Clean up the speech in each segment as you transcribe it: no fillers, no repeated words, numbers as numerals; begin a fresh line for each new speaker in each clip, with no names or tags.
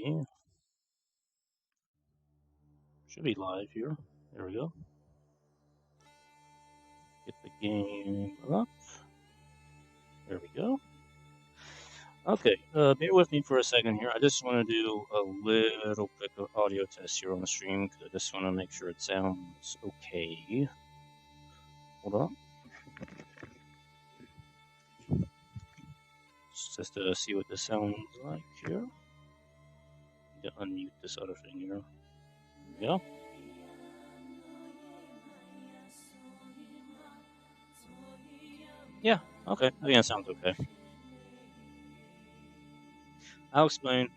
see. Should be live here. There we go. Get the game up. There we go. Okay, bear with me for a second here. I just want to do a little quick audio test here on the stream because I just want to make sure it sounds okay. Hold on. Just to see what this sounds like here. Need to unmute this other thing here. There we go. Yeah, okay. I think that sounds okay. I'll explain.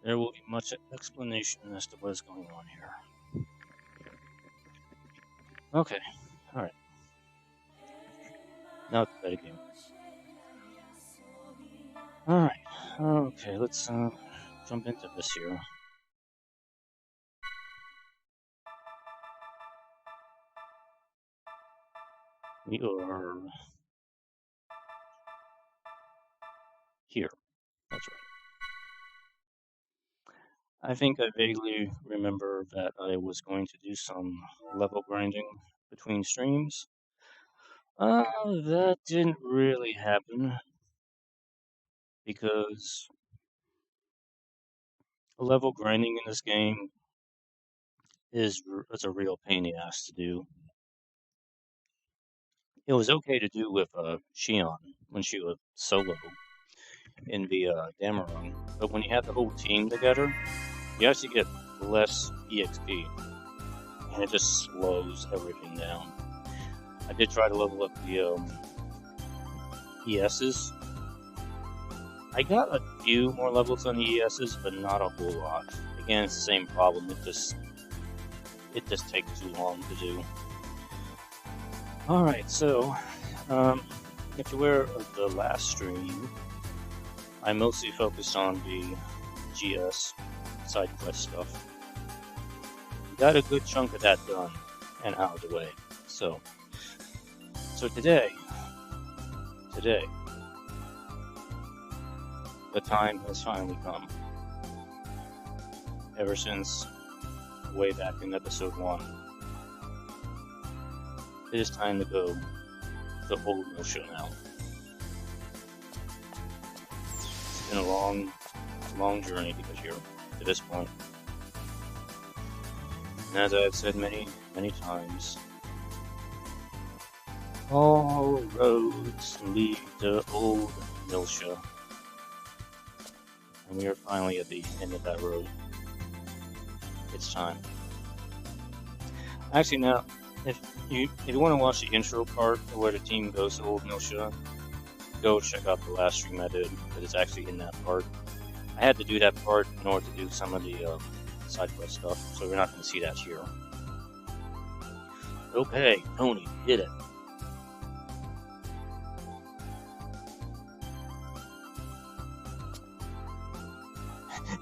There will be much explanation as to what is going on here. Okay, alright. Now it's better game. Alright, okay, let's jump into this here. We are here. That's right. I think I vaguely remember that I was going to do some level grinding between streams. That didn't really happen because level grinding in this game is a real pain in the ass to do. It was okay to do with Shion when she was solo in the Dameron, but when you have the whole team together, you actually get less EXP, and it just slows everything down. I did try to level up the ESs. I got a few more levels on the ESs, but not a whole lot. Again, it's the same problem. It just takes too long to do. Alright, so, if you're aware of the last stream, I mostly focused on the GS side quest stuff. Got a good chunk of that done and out of the way. So today, the time has finally come. Ever since way back in episode 1. It is time to go the Old Miltia now. It's been a long journey to get here to this point. And as I've said many times, all roads lead to Old Miltia. And we are finally at the end of that road. It's time. Actually, now, if you want to watch the intro part of where the team goes to Old Miltia, go check out the last stream I did, because it's actually in that part. I had to do that part in order to do some of the side quest stuff, so we're not going to see that here. Okay, Tony, hit it.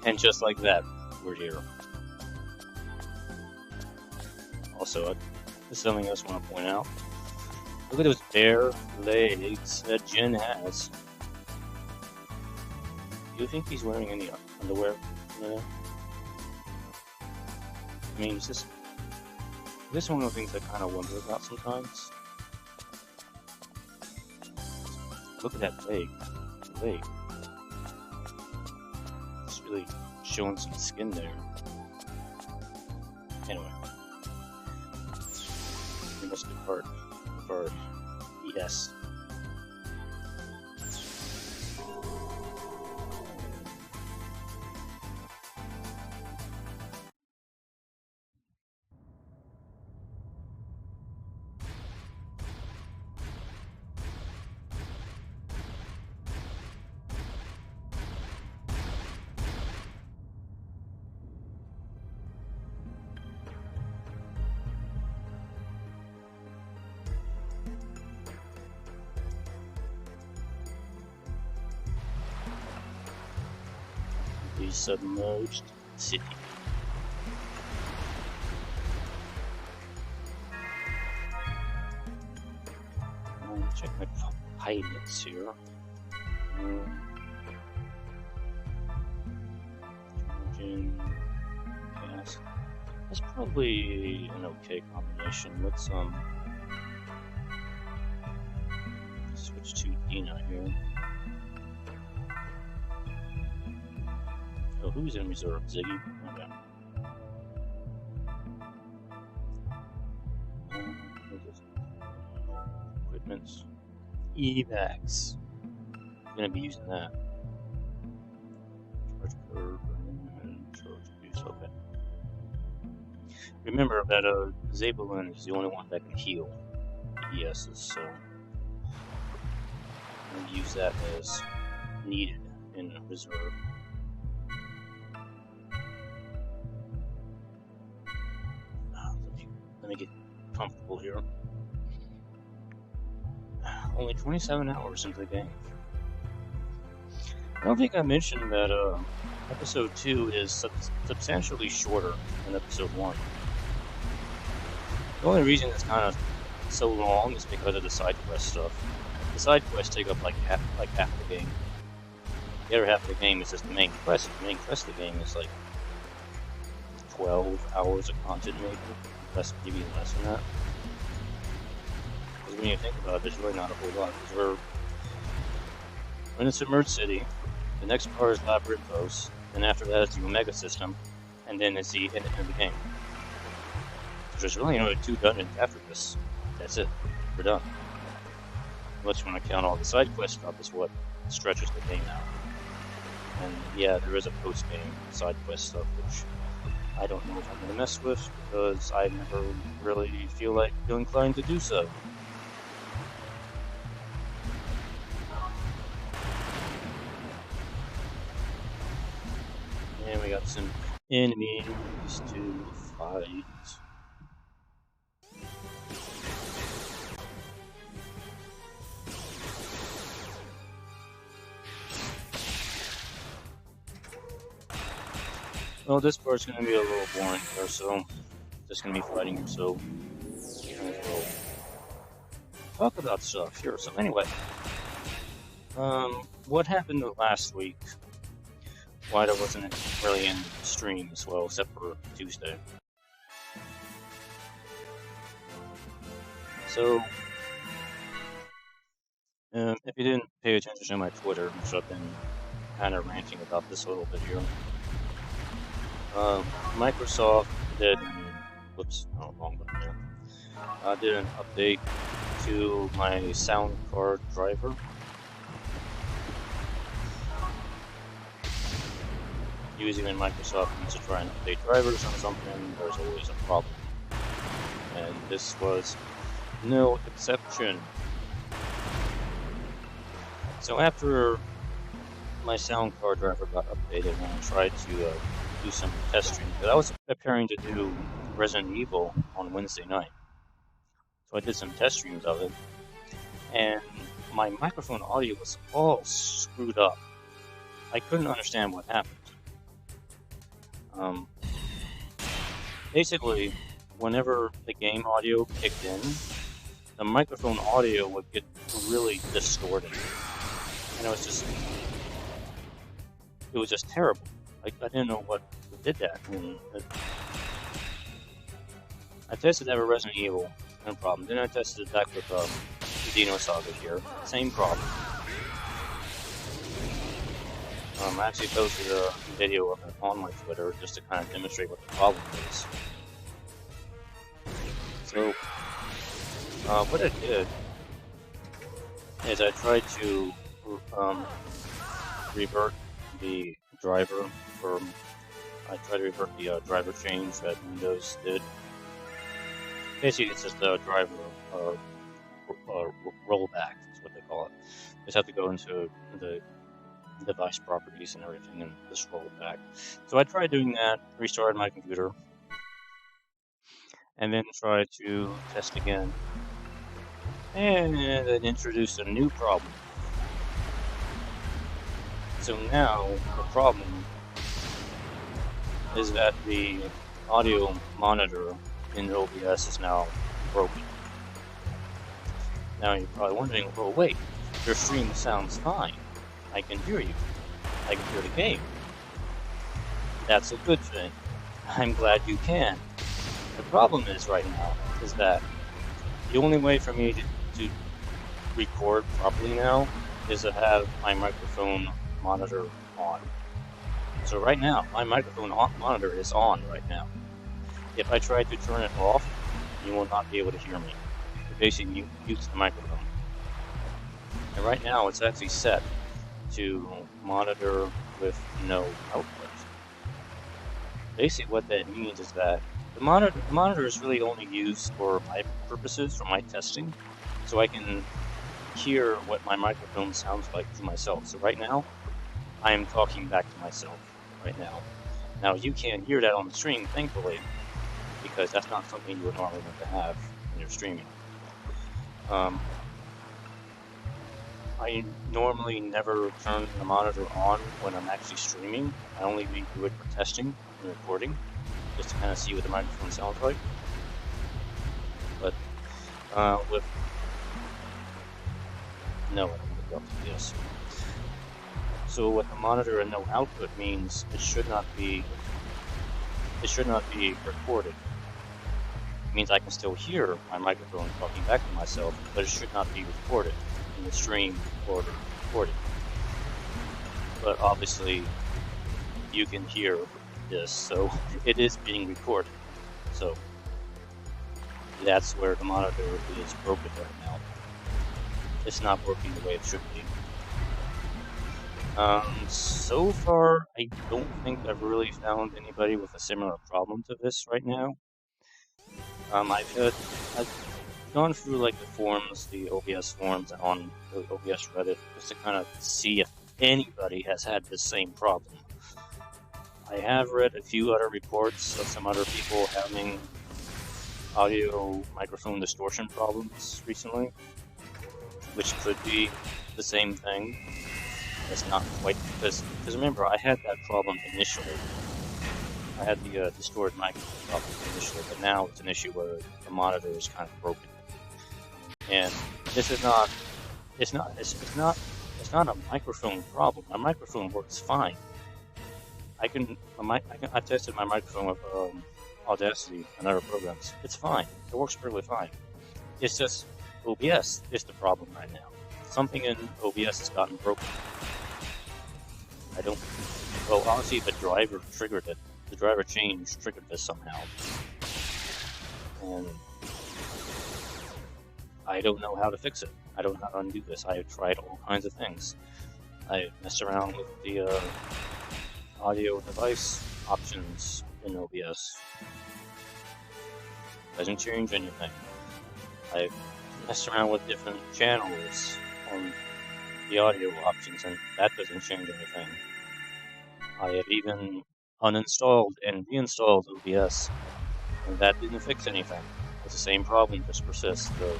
And just like that, we're here. Also, this is something I just want to point out. Look at those bare legs that Jin has. Do you think he's wearing any underwear? No. I mean, this is one of the things I kind of wonder about sometimes. Look at that leg. The leg. It's really showing some skin there. Anyway. We must depart for yes. The submerged city. Check my pilots here. in cast. That's probably an okay combination. Let's switch to Dina here. Oh, who's in reserve? Ziggy? Okay. Equipments. Evacs. I'm gonna be using that. Charge curve and charge use. Okay. Remember that Zabulin is the only one that can heal the ESs, so I'm gonna use that as needed in reserve. Let me get comfortable here. Only 27 hours into the game. I don't think I mentioned that episode 2 is substantially shorter than episode 1. The only reason it's kind of so long is because of the side quest stuff. The side quests take up like half the game. The other half of the game is just the main quest. The main quest of the game is like 12 hours of content maybe. Maybe less than that. Because when you think about it, there's really not a whole lot. Because we're in a submerged city. The next part is Labyrinthos, and after that is the Omega system, and then it's the end of the game. There's really only 2 dungeons after this. That's it. We're done. Unless you want to count all the side quest stuff, is what stretches the game out. And yeah, there is a post-game side quest stuff, which I don't know if I'm going to mess with, because I never really feel inclined to do so. And we got some enemies to fight. Well, this part's going to be a little boring here, so just going to be fighting him, so we'll talk about stuff here. So anyway, what happened last week? Why there wasn't really in the stream as well, except for Tuesday. So, if you didn't pay attention to my Twitter, which I've been kind of ranting about this a little bit here, Microsoft did, wrong button there. Did an update to my sound card driver. Usually when Microsoft needs to try and update drivers on something, there's always a problem. And this was no exception. So after my sound card driver got updated and I tried to do some test streams, because I was preparing to do Resident Evil on Wednesday night. So I did some test streams of it, and my microphone audio was all screwed up. I couldn't understand what happened. Basically, whenever the game audio kicked in, the microphone audio would get really distorted. And it was just terrible. I didn't know what did that. I tested that with Resident Evil, no problem. Then I tested it back with Xenosaga here, same problem. I actually posted a video of it on my Twitter just to kind of demonstrate what the problem is. So, what I did is I tried to revert the driver driver change that Windows did. Basically, it's just a driver rollback, is what they call it. You just have to go into the device properties and everything and just roll it back. So I tried doing that, restarted my computer, and then tried to test again. And it introduced a new problem. So now, the problem is that the audio monitor in OBS is now broken. Now you're probably wondering, well wait, your stream sounds fine. I can hear you. I can hear the game. That's a good thing. I'm glad you can. The problem is right now is that the only way for me to record properly now is to have my microphone monitor on. So right now, my microphone monitor is on right now. If I try to turn it off, you will not be able to hear me. It basically mutes the microphone. And right now, it's actually set to monitor with no output. Basically, what that means is that the monitor is really only used for my purposes, for my testing, so I can hear what my microphone sounds like to myself. So right now, I am talking back to myself right now. Now, you can't hear that on the stream, thankfully, because that's not something you would normally want to have when you're streaming. I normally never turn the monitor on when I'm actually streaming. I only do it for testing and recording, just to kind of see what the microphone sounds like. But with no, yes. So with the monitor and no output means it should not be recorded. It means I can still hear my microphone talking back to myself, but it should not be recorded in the stream or the recording. But obviously, you can hear this, so it is being recorded. So that's where the monitor is broken right now. It's not working the way it should be. So far, I don't think I've really found anybody with a similar problem to this right now. I've gone through like the forums, the OBS forums, and on the OBS Reddit just to kind of see if anybody has had the same problem. I have read a few other reports of some other people having audio microphone distortion problems recently, which could be the same thing. It's not quite, because remember, I had that problem initially. I had the distorted microphone problem initially, but now it's an issue where the monitor is kind of broken. And this is not, it's not a microphone problem. My microphone works fine. I tested my microphone with Audacity and other programs. It's fine. It works perfectly fine. It's just OBS is the problem right now. Something in OBS has gotten broken. Well, honestly, the driver triggered it. The driver change triggered this somehow. And I don't know how to fix it. I don't know how to undo this. I have tried all kinds of things. I messed around with the audio device options in OBS. Doesn't change anything. I've messed around with different channels on the audio options, and that doesn't change anything. I have even uninstalled and reinstalled OBS, and that didn't fix anything. It's the same problem, just persists. So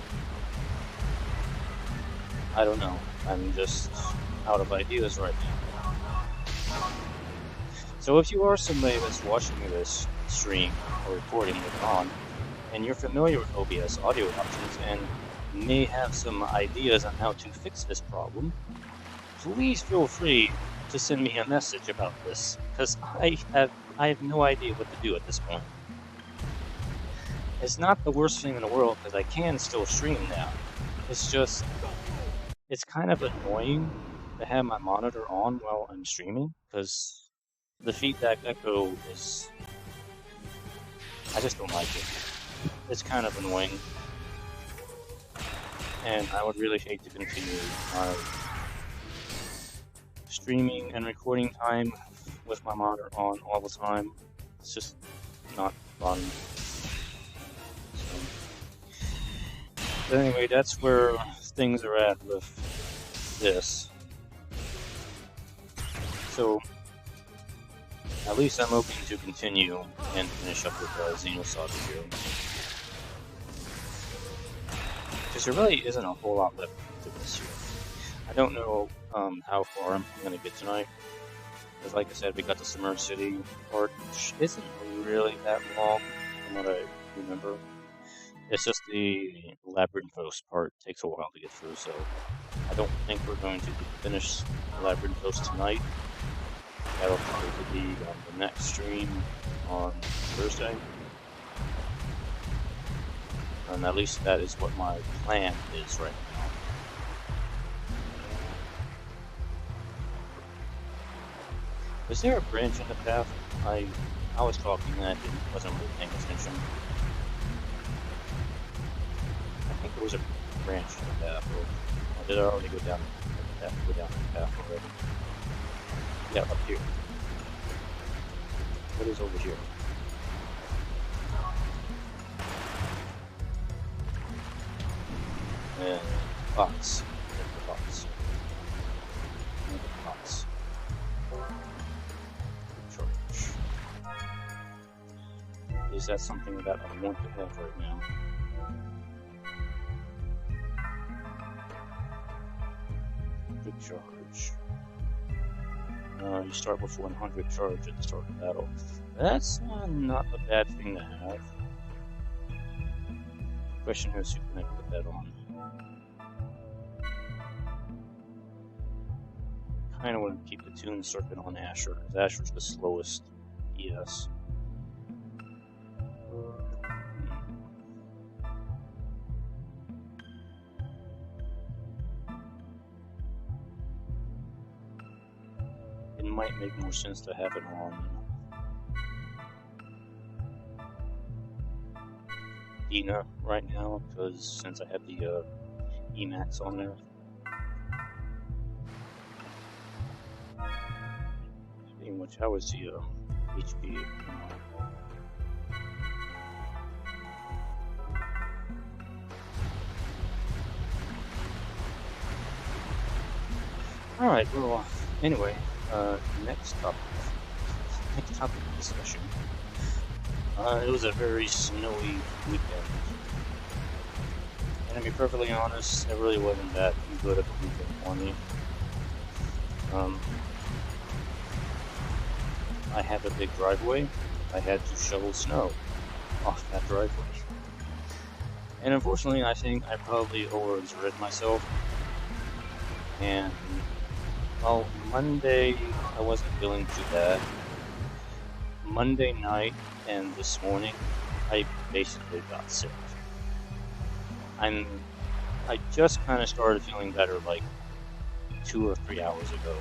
I don't know. I'm just out of ideas right now. So if you are somebody that's watching this stream or recording it on, and you're familiar with OBS audio options and may have some ideas on how to fix this problem, please feel free to send me a message about this, because I have no idea what to do at this point. It's not the worst thing in the world, because I can still stream now. It's just, it's kind of annoying to have my monitor on while I'm streaming, because the feedback echo is, I just don't like it. It's kind of annoying, and I would really hate to continue my streaming and recording time with my monitor on all the time. It's just not fun. But anyway, that's where things are at with this. So, at least I'm hoping to continue and finish up with Xenosaga here. Because there really isn't a whole lot left to this year. I don't know how far I'm going to get tonight. Because like I said, we got the Submerged City part, which isn't really that long from what I remember. It's just the Labyrinthos part takes a while to get through, so I don't think we're going to finish Labyrinthos tonight. That'll probably be on the next stream on Thursday. And at least that is what my plan is right now. Was there a branch in the path? I was talking and I wasn't really paying attention. I think there was a branch in the path, or did I already go down the path already? Yeah, up here. What is over here? And box. The box. Another box. Charge. Is that something that I want to have right now? Big charge. You start with 100 charge at the start of battle. That's not a bad thing to have. Question is who can I put that on? Kinda want to keep the tune circuit on Asher, because Asher's the slowest ES. It might make more sense to have it on Dina right now, because since I have the Emax on there. Speaking of which, how is the HP? Alright, well, anyway, next topic of discussion. It was a very snowy weekend. And to be perfectly honest, it really wasn't that good of a weekend for me. I have a big driveway. I had to shovel snow off that driveway. And unfortunately, I think I probably overexerted myself. And, well, Monday, I wasn't feeling too bad. Monday night and this morning, I basically got sick. I just kind of started feeling better like 2 or 3 hours ago.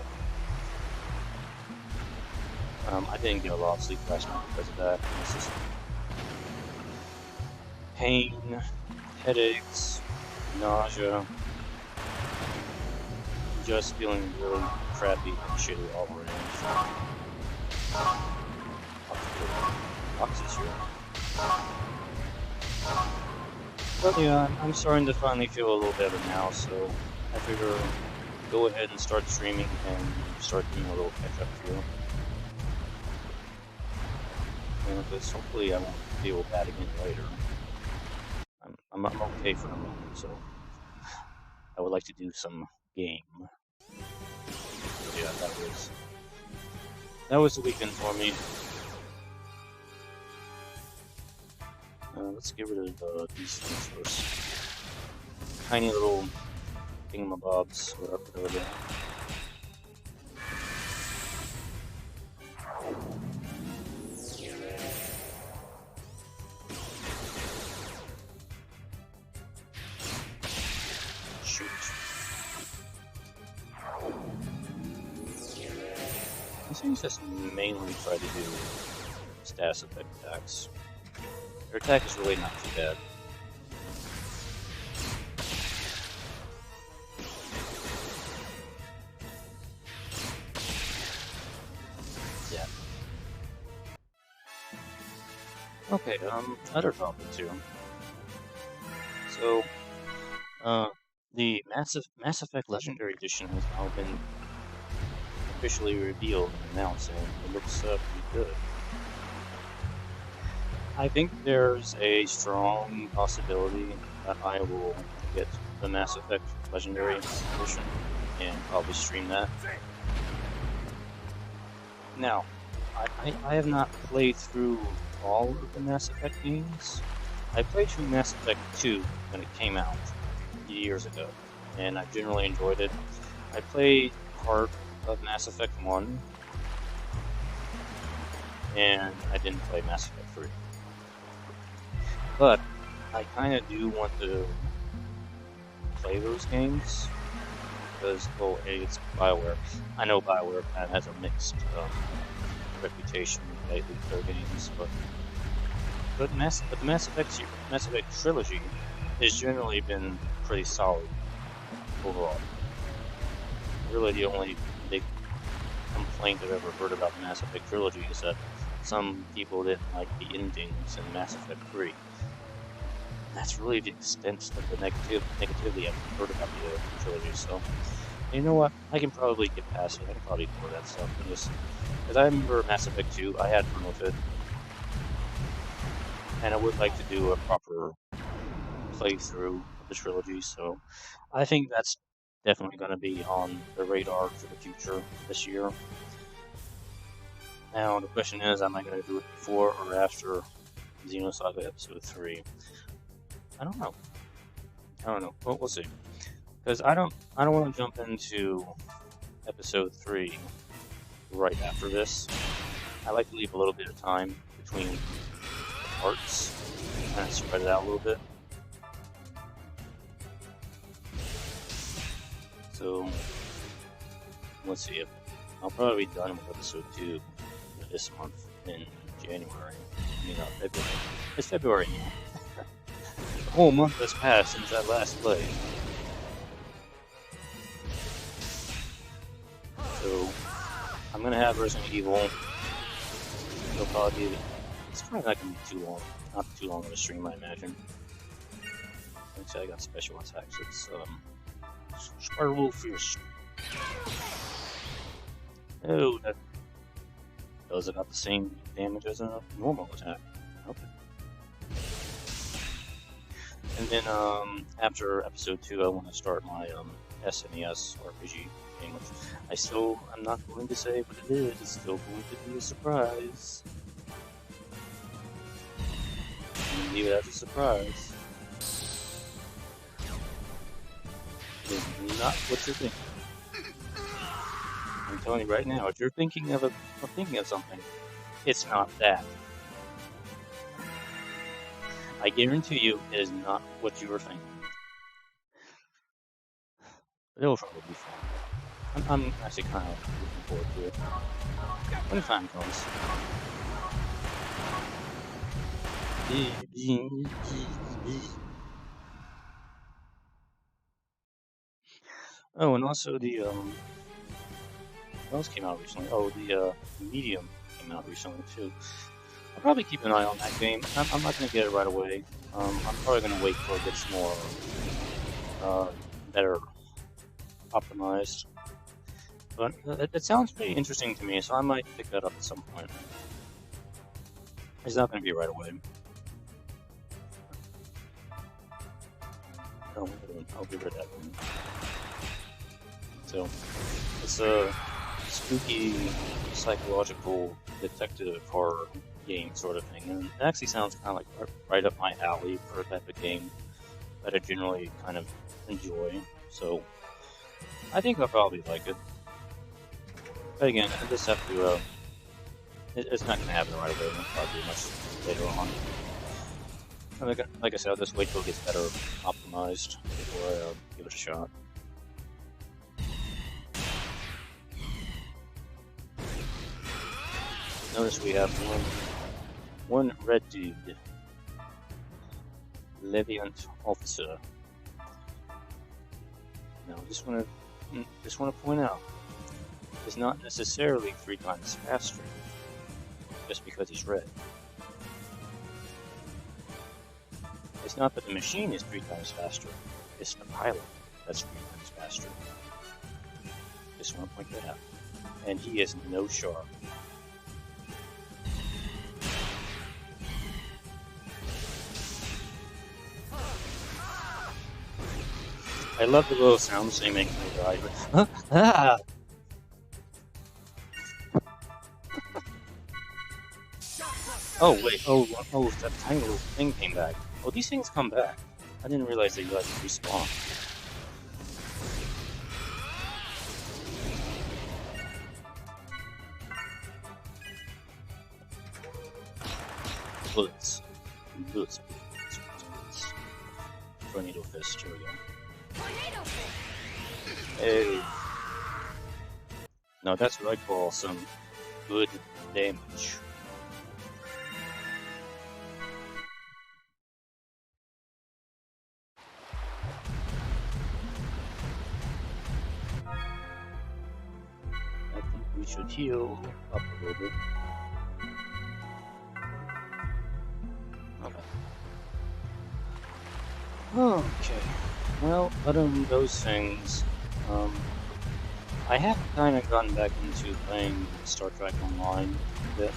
I didn't get a lot of sleep last night because of that. It's just pain, headaches, nausea, just feeling really crappy and shitty all around. Box is here. But yeah, I'm starting to finally feel a little better now, so I figure go ahead and start streaming and start doing a little catch-up here. Because hopefully I won't feel bad again later. I'm okay for the moment, so I would like to do some game. So yeah, that was the weekend for me. Let's get rid of these things first. Tiny little thingamabobs, whatever they are. Shoot. These things just mainly try to do status effect attacks. Their attack is really not too bad. Yeah. Okay, other topic too. So, the Mass Effect Legendary Edition has now been officially revealed and announced, and it looks pretty good. I think there's a strong possibility that I will get the Mass Effect Legendary Edition and probably stream that. Now, I have not played through all of the Mass Effect games. I played through Mass Effect 2 when it came out years ago, and I generally enjoyed it. I played part of Mass Effect 1, and I didn't play Mass Effect 3. But I kind of do want to play those games because, well, A, it's BioWare. I know BioWare kind of has a mixed reputation lately with their games, but the Mass Effect trilogy has generally been pretty solid overall. Really, the only big complaint I've ever heard about the Mass Effect trilogy is that some people didn't like the endings in Mass Effect 3. And that's really the extent of the negativity I've heard about the trilogy, so you know what? I can probably get past it. I can probably ignore that stuff. Because I remember Mass Effect 2, I had fun with it. And I would like to do a proper playthrough of the trilogy, so I think that's definitely going to be on the radar for the future this year. Now, the question is, am I going to do it before or after Xenosaga Episode 3? I don't know. Well, we'll see. Because I don't want to jump into Episode 3 right after this. I like to leave a little bit of time between parts, kind of spread it out a little bit. So, let's see. I'll probably be done with Episode 2 this month in January. February. It's February now. The whole month has passed since I last played. So, I'm gonna have Resident Evil. It'll probably be. It's probably not gonna be too long. Not too long of a stream, I imagine. Like I said, I got special attacks. It's Spiral Fierce. Oh, that does about the same damage as a normal attack. Okay. And then after Episode 2, I want to start my SNES RPG game, which I'm not going to say what it is. It's still going to be a surprise. I'm gonna leave it as a surprise. It is not what you're thinking. I'm telling you right now, if you're thinking of something, it's not that. I guarantee you, it is not what you were thinking. But it'll probably be fun. I'm actually kind of looking forward to it. When the time comes. Oh, and also the what else came out recently? Oh, the Medium came out recently too. I'll probably keep an eye on that game. I'm not gonna get it right away. I'm probably gonna wait till it gets more better optimized. But it sounds pretty interesting to me, so I might pick that up at some point. It's not gonna be right away. Oh, I'll give her that one. So, it's a spooky, psychological detective horror game sort of thing, and it actually sounds kind of like right up my alley for a type of game that I generally kind of enjoy. So, I think I'll probably like it. But again, I just have to, it's not going to happen right away, it'll probably be much later on. Like I said, I'll just wait till it gets better optimized before I give it a shot. Notice we have one red dude, Leviant Officer. Now, just want to point out, he's not necessarily 3 times faster, just because he's red. It's not that the machine is 3 times faster, it's the pilot that's 3 times faster. Just want to point that out. And he is no sharp. I love the little sounds they make when they die. Ah! Oh wait, oh, that tiny little thing came back. Oh, these things come back. I didn't realize they like respawn. bullets. Bullets. Tornado fist, here we go. Hey. Now that's what I call some good damage. I think we should heal up a little bit. Okay. Well, other than those things, I have kind of gotten back into playing Star Trek Online a bit.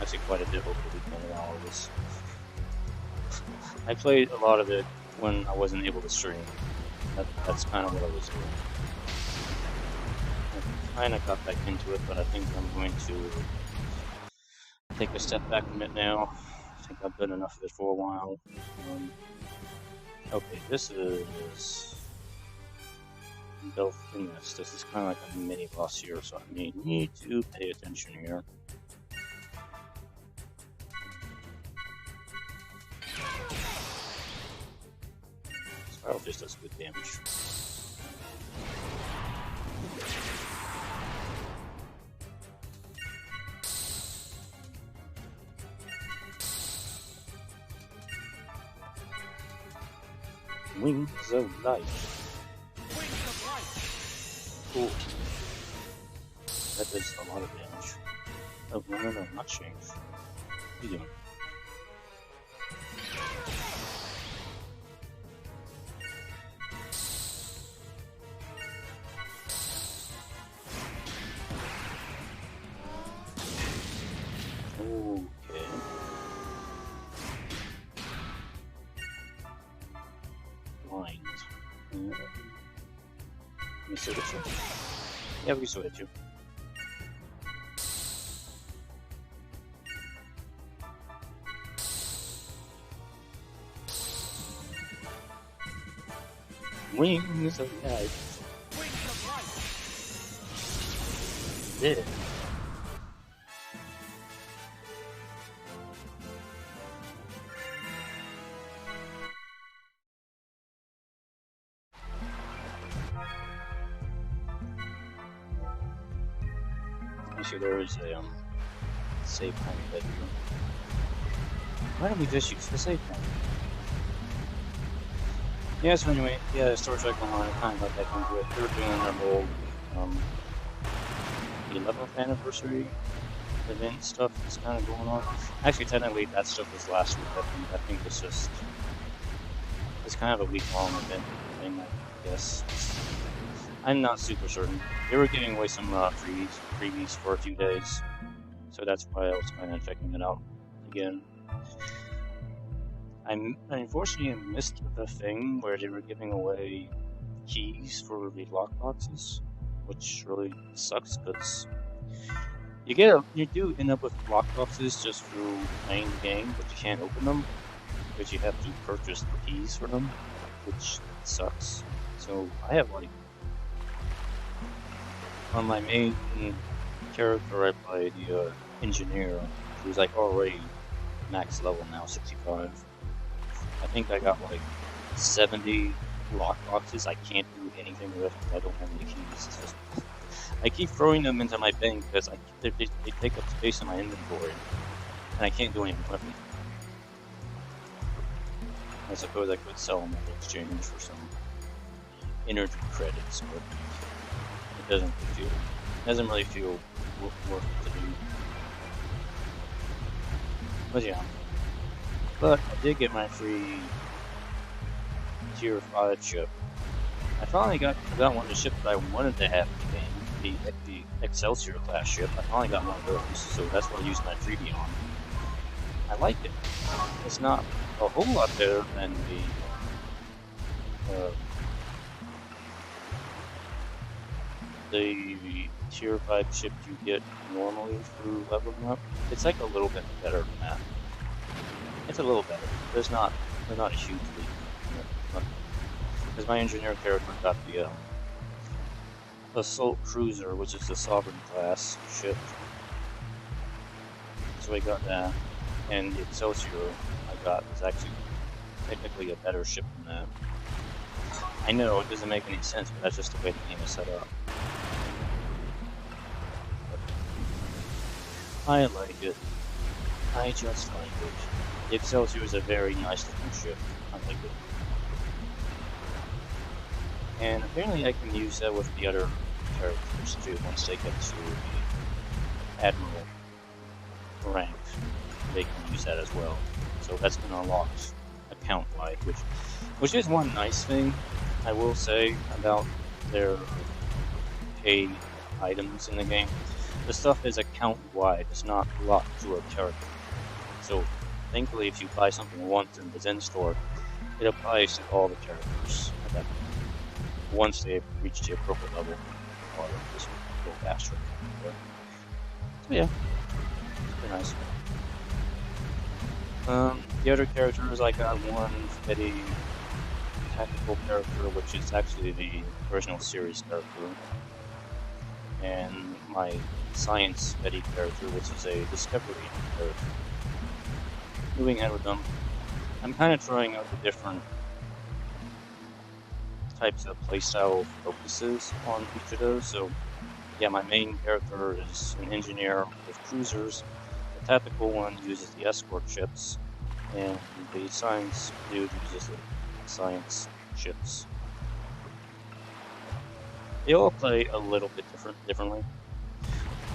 Actually, quite a bit over the weekend and all of this. I played a lot of it when I wasn't able to stream. That's kind of what I was doing. I kind of got back into it, but I think I'm going to take a step back from it now. I think I've done enough of it for a while. Okay, this is Belfinus. This is kind of like a mini boss here, so I may need to pay attention here. Spiral just does good damage. Wings of Light. Cool. That does a lot of damage. Oh, no, not change. What are you doing? Okay. Blind. Let me still get you. Yeah, we can still hit you. Wings of Light. Did it. Actually, there is a save point that you. Why don't we just use the save point? Yeah, so anyway, yeah, Star Trek Online, I kind of got back into it. They're doing their whole 11th anniversary event stuff that's kind of going on. Actually, technically, that stuff was last week. I think it's just it's kind of a week-long event thing, I guess. I'm not super certain. They were giving away some freebies for a few days, so that's why I was kind of checking it out again. I unfortunately missed the thing where they were giving away keys for the lockboxes, which really sucks because you do end up with lockboxes just through playing the game, but you can't open them because you have to purchase the keys for them, which sucks. So I have like on my main character I play the engineer, who's like already max level now, 65. I think I got like 70 lockboxes I can't do anything with because I don't have any keys. It's just, I keep throwing them into my bin because they take up space in my inventory and I can't do anything with them. I suppose I could sell them in exchange for some energy credits, but it doesn't really feel worth it to do. But yeah. But I did get my free tier 5 ship. I finally got one of the ships that I wanted to have in the game, the Excelsior class ship. I finally got one of those, so that's what I used my freebie on. I like it. It's not a whole lot better than the tier 5 ship you get normally through leveling up. It's like a little bit better than that. It's a little better. They're not a huge leap. Because my engineer character got the Assault Cruiser, which is the Sovereign class ship. So we got that. and the Excelsior I got is actually technically a better ship than that. I know it doesn't make any sense, but that's just the way the game is set up. I like it. I just like it. The Excelsior is a very nice looking ship. I like it. And apparently I can use that with the other characters too once they get to the Admiral rank. They can use that as well. So that's been unlocked account-wide, which is one nice thing I will say about their paid items in the game. The stuff is account-wide, it's not locked to a character. So thankfully if you buy something once in the Zen store, it applies to all the characters at that point. Once they've reached the appropriate level, or just go faster. So yeah, it's pretty nice. The other characters, I got one steady tactical character, which is actually the original series character, and my science steady character, which is a discovery character. Moving ahead with them, I'm kind of trying out the different types of playstyle focuses on each of those. So yeah, my main character is an engineer with cruisers. The tactical one uses the escort ships, and the science dude uses the science ships. They all play a little bit differently.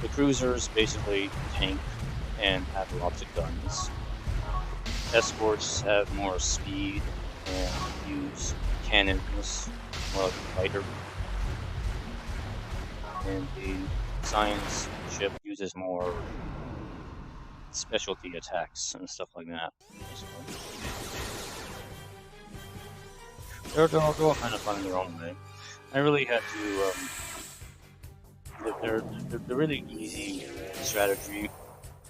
The cruisers basically tank and have lots of guns. Escorts have more speed and use cannons, more like a fighter. And the science ship uses more specialty attacks and stuff like that. They're all kind of fun in their own way. I really had to. They're really easy strategy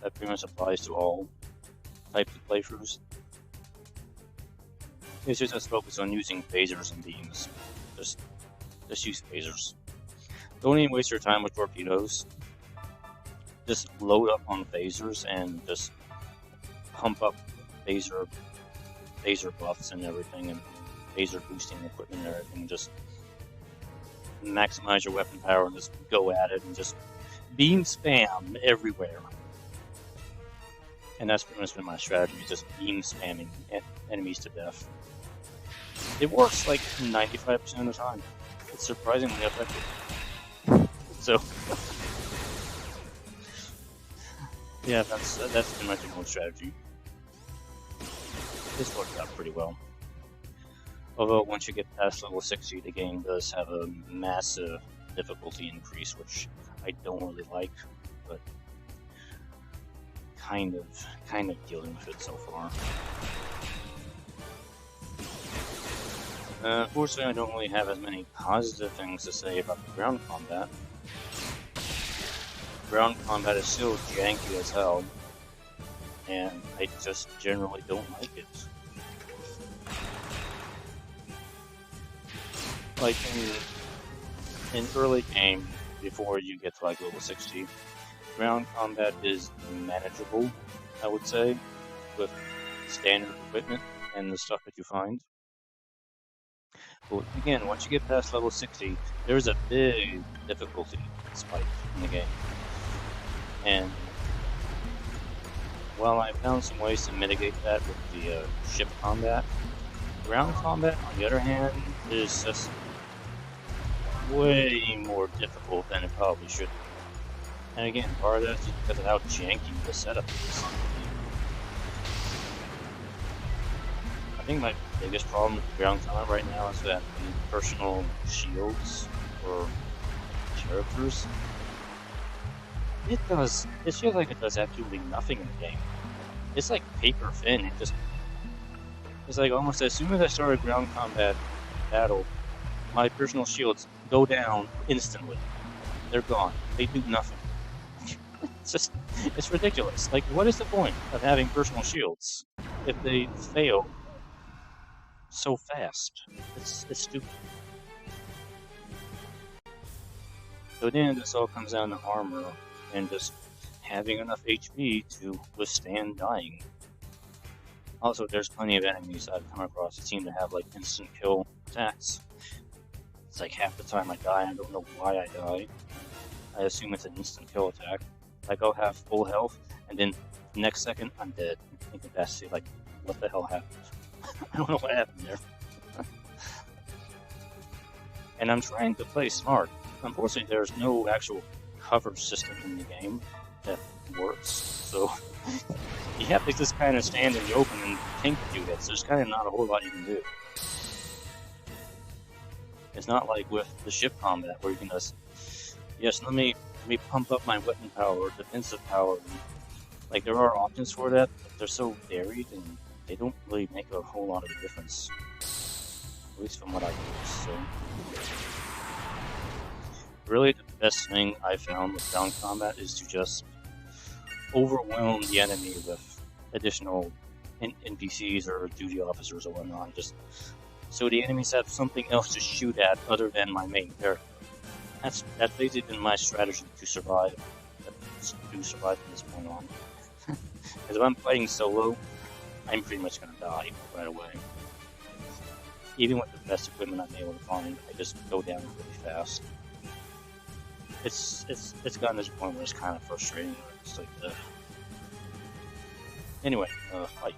that pretty much applies to all types of playthroughs. It's just focus on using phasers and beams. Just use phasers. Don't even waste your time with torpedoes. Just load up on phasers and just pump up phaser buffs and everything, and phaser boosting equipment and everything. Just maximize your weapon power and just go at it and just beam spam everywhere. And that's pretty much been my strategy, just beam spamming enemies to death. It works like 95% of the time. It's surprisingly effective. So, yeah, that's pretty much my own strategy. This worked out pretty well. Although once you get past level 60, the game does have a massive difficulty increase, which I don't really like, but kind of dealing with it so far. Unfortunately, I don't really have as many positive things to say about the ground combat. Ground combat is still janky as hell, and I just generally don't like it. Like in early game, before you get to like level 60, ground combat is manageable, I would say, with standard equipment and the stuff that you find. But again, once you get past level 60, there's a big difficulty spike in the game. And while I found some ways to mitigate that with the ship combat, ground combat, on the other hand, is just way more difficult than it probably should be. And again, part of that is because of how janky the setup is. I think my biggest problem with the ground combat right now is that the personal shields for characters, it feels like it does absolutely nothing in the game. It's like paper thin. It's like almost as soon as I start a ground combat battle, my personal shields go down instantly. They're gone. They do nothing. It's ridiculous. Like, what is the point of having personal shields if they fail so fast? It's stupid. So then this all comes down to armor and just having enough HP to withstand dying. Also, there's plenty of enemies I've come across that seem to have like instant kill attacks. It's like half the time I die, I don't know why I die. I assume it's an instant kill attack. Like I'll have full health, and then the next second I'm dead. Incapacity. Like, what the hell happened? I don't know what happened there. And I'm trying to play smart. Unfortunately, there's no actual cover system in the game that works, so you have to just kind of stand in the open and tank a few hits. There's kind of not a whole lot you can do. It's not like with the ship combat where you can just, yes, let me pump up my weapon power, defensive power. Like, there are options for that, but they're so varied and they don't really make a whole lot of a difference. At least from what I've used, so. Really, the best thing I found with ground combat is to just overwhelm the enemy with additional NPCs or duty officers or whatnot, just so the enemies have something else to shoot at other than my main character. That's basically been my strategy to survive from this point on. Because if I'm fighting solo, I'm pretty much gonna die right away. Even with the best equipment I'm able to find, I just go down really fast. It's gotten to this point where it's kind of frustrating. It's like anyway, fight.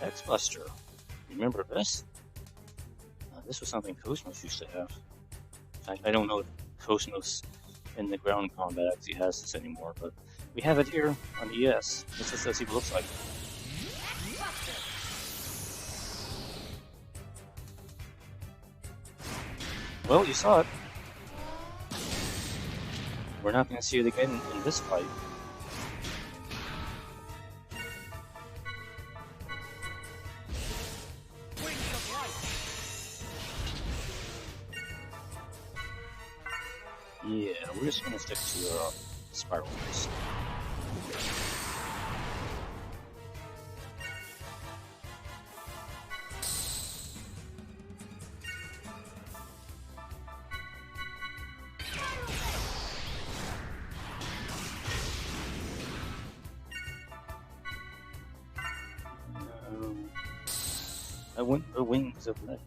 X-Buster. Remember this? This was something KOS-MOS used to have. I don't know if KOS-MOS in the ground combat actually has this anymore, but we have it here on the ES. Let's see what it looks like. Well, you saw it. We're not going to see it again in this fight. Yeah, we're just going to stick to spiral fist. I want the wings of light.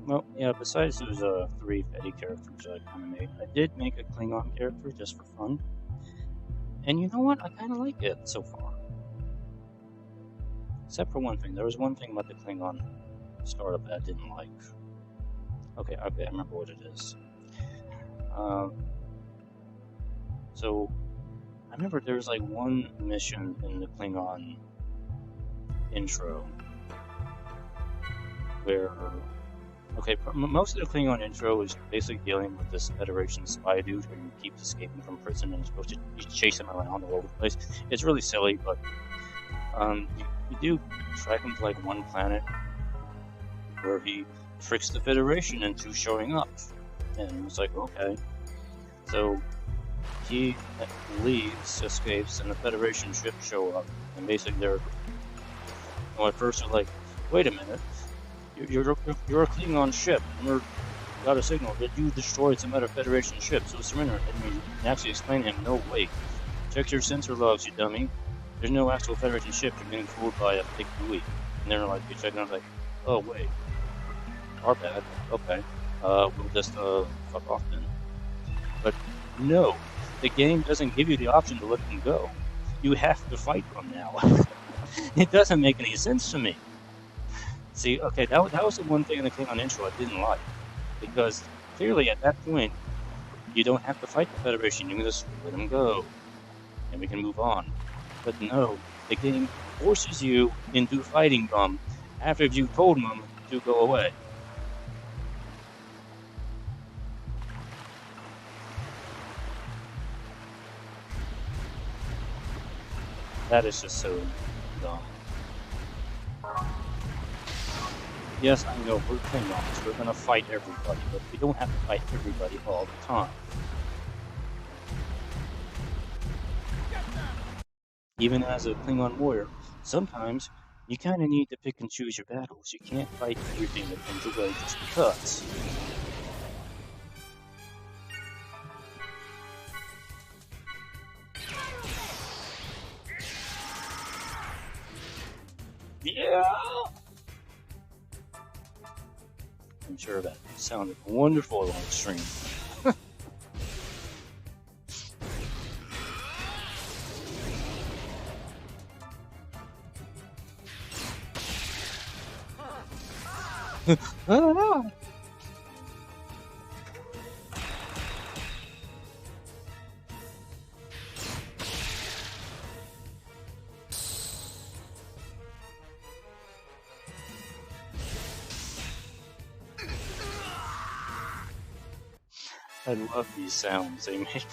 Well, yeah, besides those 3 Fetty characters I kind of made, I did make a Klingon character just for fun. And you know what? I kind of like it so far. Except for one thing. There was one thing about the Klingon startup that I didn't like. Okay, I remember what it is. So, I remember there was like one mission in the Klingon intro where, okay, most of the Klingon intro is basically dealing with this Federation spy dude who keeps escaping from prison and you're supposed to chase him around all over the place. It's really silly, but you do track him to like one planet where he tricks the Federation into showing up. And it's like, okay. So he leaves, escapes, and the Federation ships show up. And basically they're, well, at first they're like, wait a minute, you're a Klingon ship, and we got a signal that you destroyed some other Federation ship, so surrender. And we actually explain to him, no, wait, check your sensor logs, you dummy. There's no actual Federation ship, you're getting fooled by a big buoy. And they're like, you're checking out, like, oh, wait, our bad, okay, we'll just fuck off then. But no, the game doesn't give you the option to let them go. You have to fight them now. It doesn't make any sense to me. See, okay, that was the one thing in the Klingon intro I didn't like. Because clearly at that point, you don't have to fight the Federation, you can just let them go. And we can move on. But no, the game forces you into fighting them after you told them to go away. That is just so dumb. Yes, I know we're Klingons. We're gonna fight everybody, but we don't have to fight everybody all the time. Even as a Klingon warrior, sometimes you kind of need to pick and choose your battles. You can't fight everything that comes your way just because. Yeah! I'm sure that sounded wonderful on the stream. Ah! I love these sounds they make.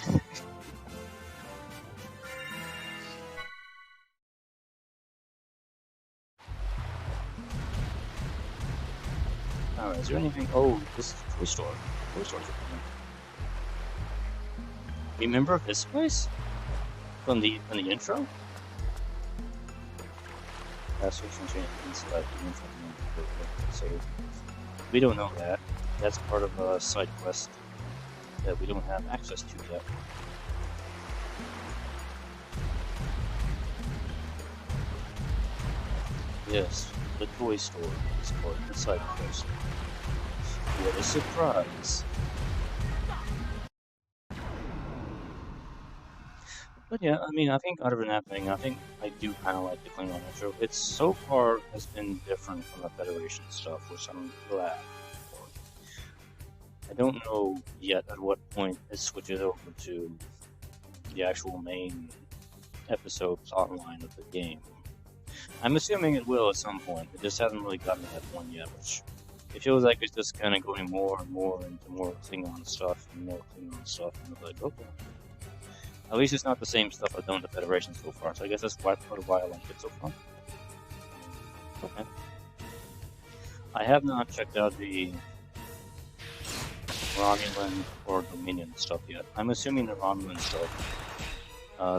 Alright, is there anything? Oh, this is a toy store. Toy stores are coming. Remember this place? From the intro? Castles and champions like the intro. So we don't know that. That's part of a side quest that we don't have access to yet. Yes, the toy store is part of the side quest. What a surprise! But yeah, I mean, I think other than that thing, I think I do kind of like the Klingon intro. It so far has been different from the Federation stuff, which I'm glad for. I don't know yet at what point it switches over to the actual main episode plotline of the game. I'm assuming it will at some point. It just hasn't really gotten to that point yet, which it feels like it's just kind of going more and more into more Klingon stuff and more Klingon stuff, and I'm like, okay. At least it's not the same stuff I've done with the Federation so far, so I guess that's part of why I like it so far. Okay. I have not checked out the Romulan or Dominion stuff yet. I'm assuming the Romulan stuff,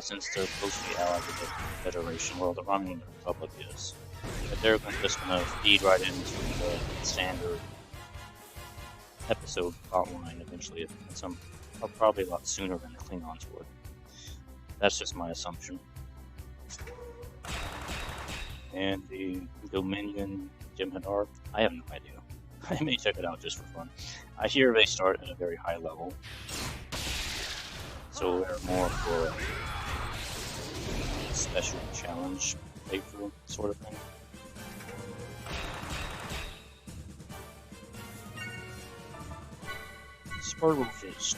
since they're closely allied with the Federation, well, the Romulan Republic is, that they're just going to feed right into the standard episode plotline eventually, probably a lot sooner than the Klingons would. That's just my assumption. And the Dominion Jem'Had arc, I have no idea. I may check it out just for fun. I hear they start at a very high level, so they're more for a special challenge playthrough sort of thing. Sparrow Fist.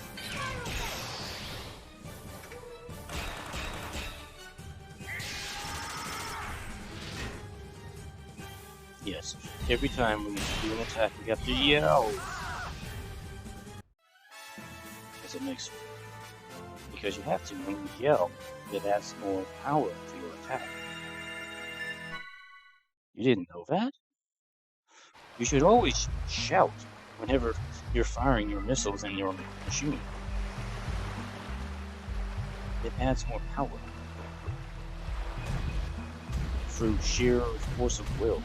Yes, every time we do an attack, we have to yell. Because you have to, when you yell, it adds more power to your attack. You didn't know that? You should always shout whenever you're firing your missiles in your machine. It adds more power through sheer force of will.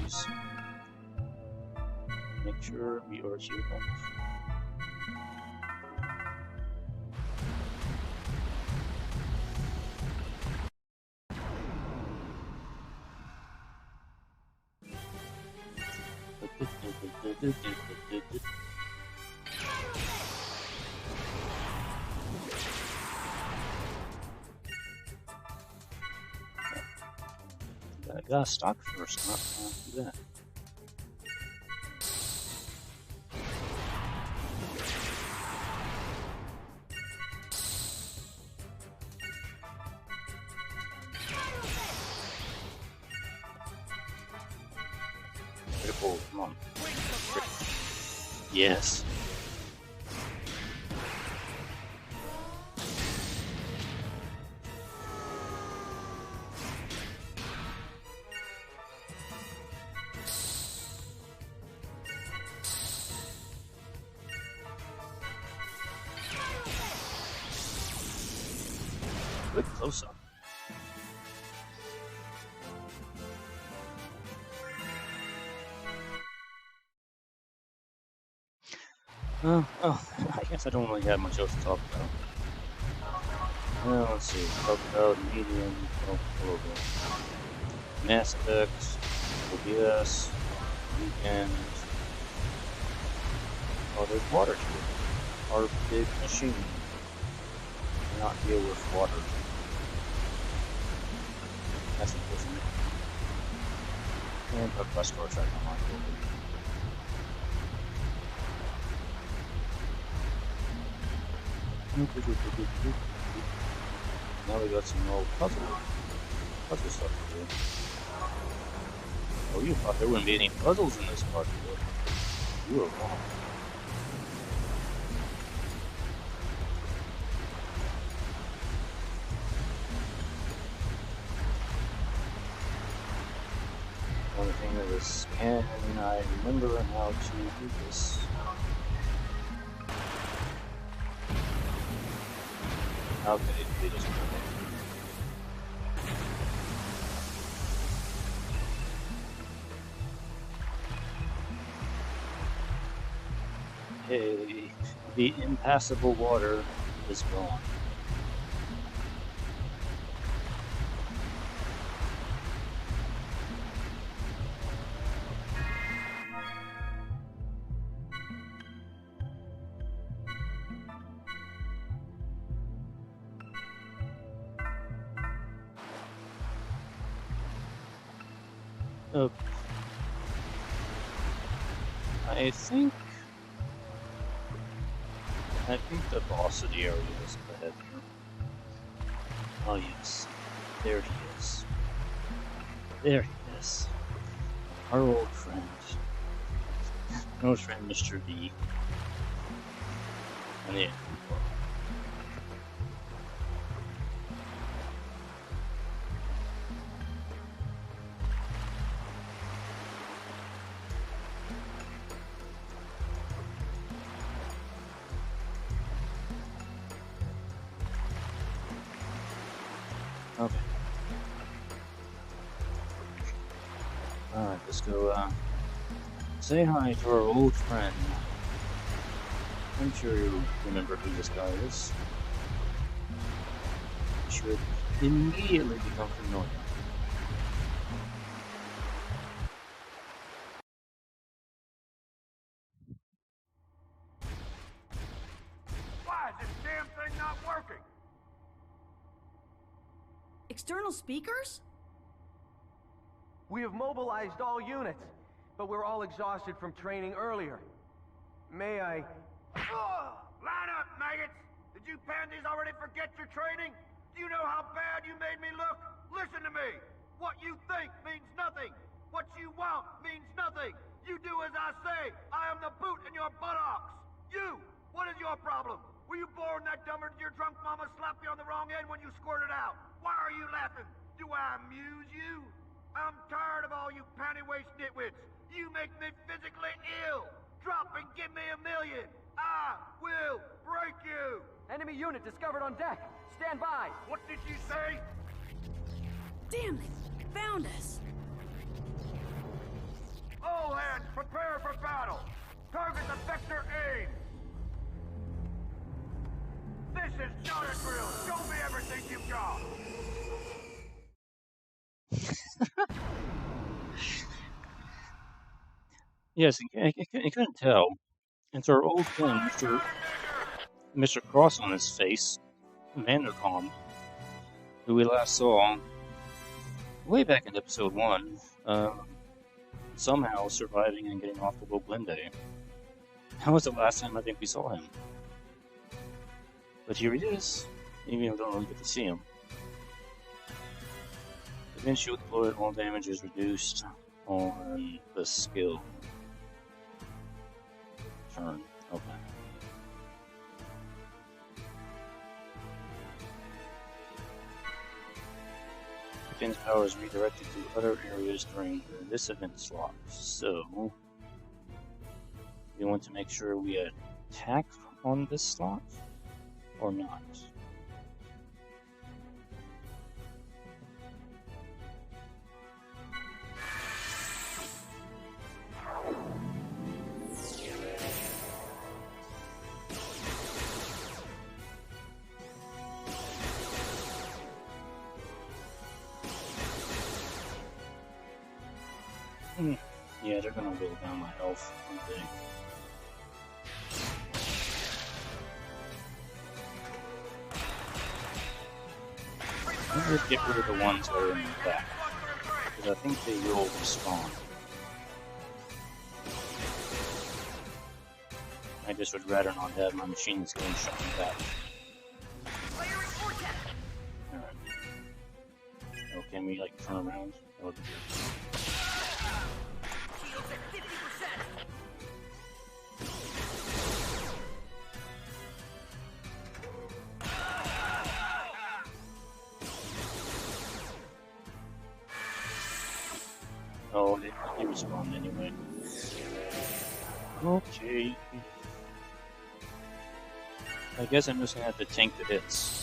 Please make sure we are here. I gotta stock first, not do that. Critical, come on. Yes. Good close-up. Oh, I guess I don't really have much else to talk about. Well, let's see. Talk about medium, global. Mass Effect, OBS, Weekend. Oh, there's water here. Our big machine cannot deal with water. That's unfortunate. And talk about Star Trek Online a little bit. Now we got some more puzzle stuff to do. Oh, you thought there wouldn't be any puzzles in this part of it. You were wrong. One thing that was, can I remember how to do this? Okay, they just Hey, the impassable water is gone. I think the boss of the area is ahead here. Oh yes, there he is. There he is. Our old friend. Our old friend Mr. V. And yeah. Okay. Alright, let's go, say hi to our old friend. I'm sure you remember who this guy is. You should immediately become familiar.
Why is this damn thing not working?
External speakers?
We have mobilized all units, but we're all exhausted from training earlier. May I... Line up, maggots! Did you pansies already forget your training? Do you know how bad you made me look? Listen to me! What you think means nothing! What you want means nothing! You do as I say! I am the boot in your buttocks! You! What is your problem? Were you born that dumber than your drunk mama slapped you on the wrong end when you squirted out? Why are you laughing? Do I amuse you? I'm tired of all you panty-waist nitwits. You make me physically ill. Drop and give me $1 million. I will break you.
Enemy unit discovered on deck. Stand by.
What did you say?
Damn it! Found us!
All hands prepare for battle. Target the vector aim. This is not a drill. Show me everything you've got.
Yes, you couldn't tell. It's our old friend, Mr. Cross on his face, Vandercom, who we last saw way back in episode 1, somehow surviving and getting off the Woblinde. That was the last time I think we saw him. But here he is, even though we don't really get to see him. Again, shield deployed, all damage is reduced on the skill turn. Okay. Defense power is redirected to other areas during this event slot. So, we want to make sure we attack on this slot or not. Yeah, they're gonna whittle down my health, aren't they? I'm gonna get rid of the ones that are in the back, because I think they will respawn. I just would rather not have my machines getting shot in the back. Alright. Oh, can we, like, turn around? That would be good. Oh, they respawned anyway. Okay. I guess I'm just gonna have to tank the hits.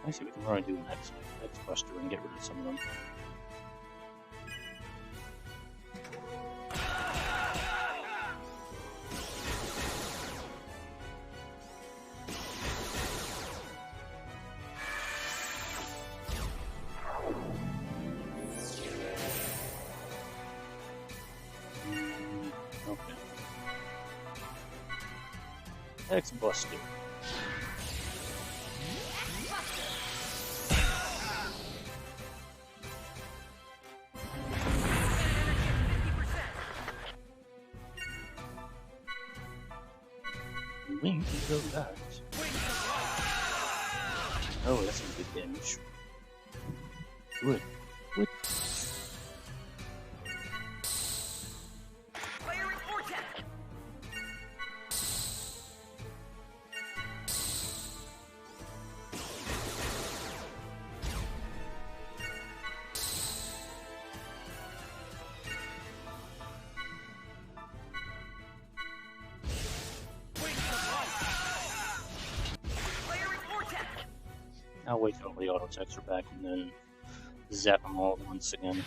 Actually, we can probably do an X Buster and get rid of some of them. Okay. X Buster. Wing can go back. Oh, that's some good damage. Good. Good. I'll wait till the auto attacks are back and then zap them all once again.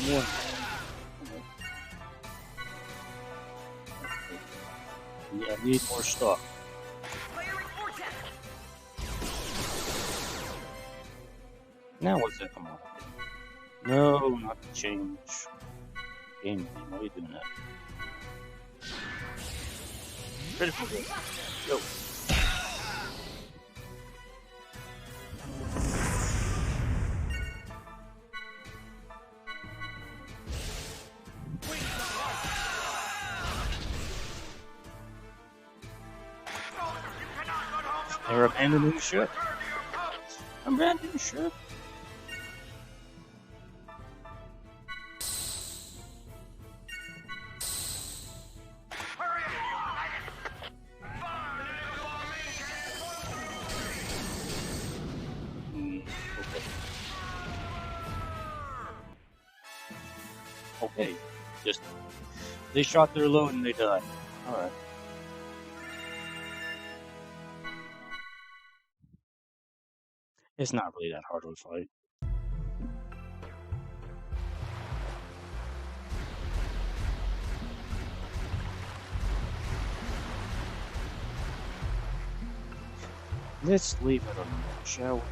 More. Yeah, I need more stuff. Now what's that come on? No, not to change. Game, why are you doing that? Critical hit. Go. They're abandoning the ship. Abandoning the ship. Okay. Just they shot their load and they died. Alright. It's not really that hard of a fight. Let's leave it on that, shall we?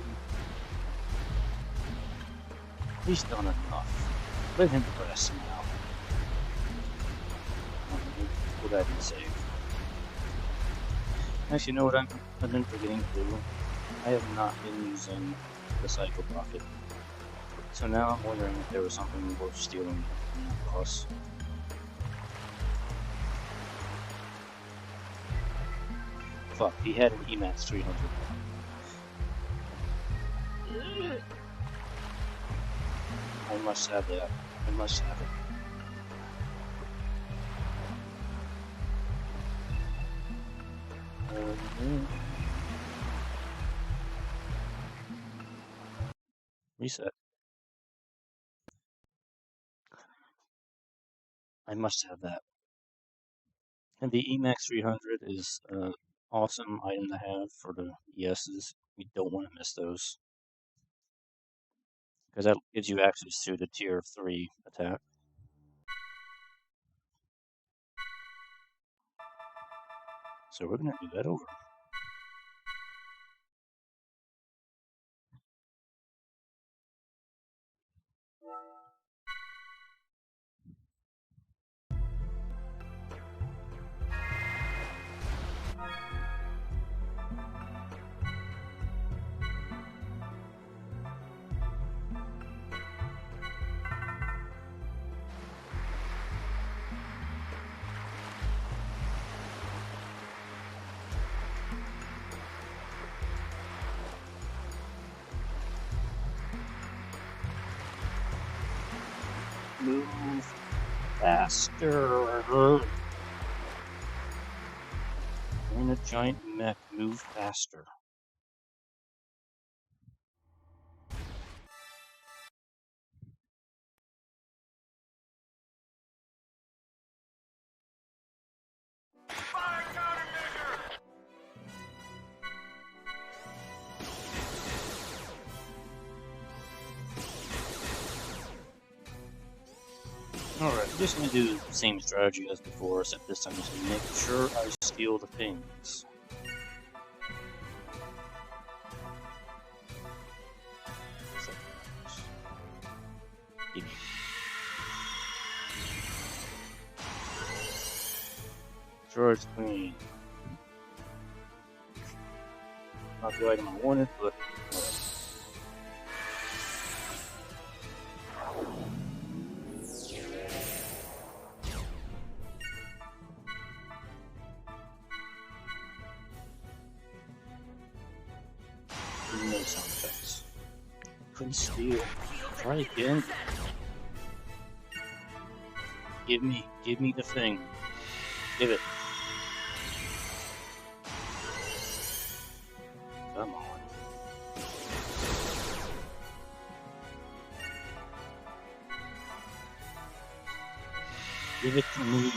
He's done enough. Let him rest now. What I can save. Actually, you know what I've been forgetting to do? I have not been using the Psycho Rocket. So now I'm wondering if there was something worth stealing from that boss. Fuck, he had an EMAX 300. I must have that. I must have it. Reset. I must have that. And the Emax 300 is an awesome item to have for the ESs. You don't want to miss those. Because that gives you access to the tier 3 attack. So we're going to do that over. Move faster. In a giant mech, move faster. Alright, I'm just going to do the same strategy as before, except this time I'm just going to make sure I steal the pings. Sure, it's clean. Not the item I wanted, but alright. No sound effects. Couldn't steal. Try again. Give me the thing. Give it. Come on. Give it to me.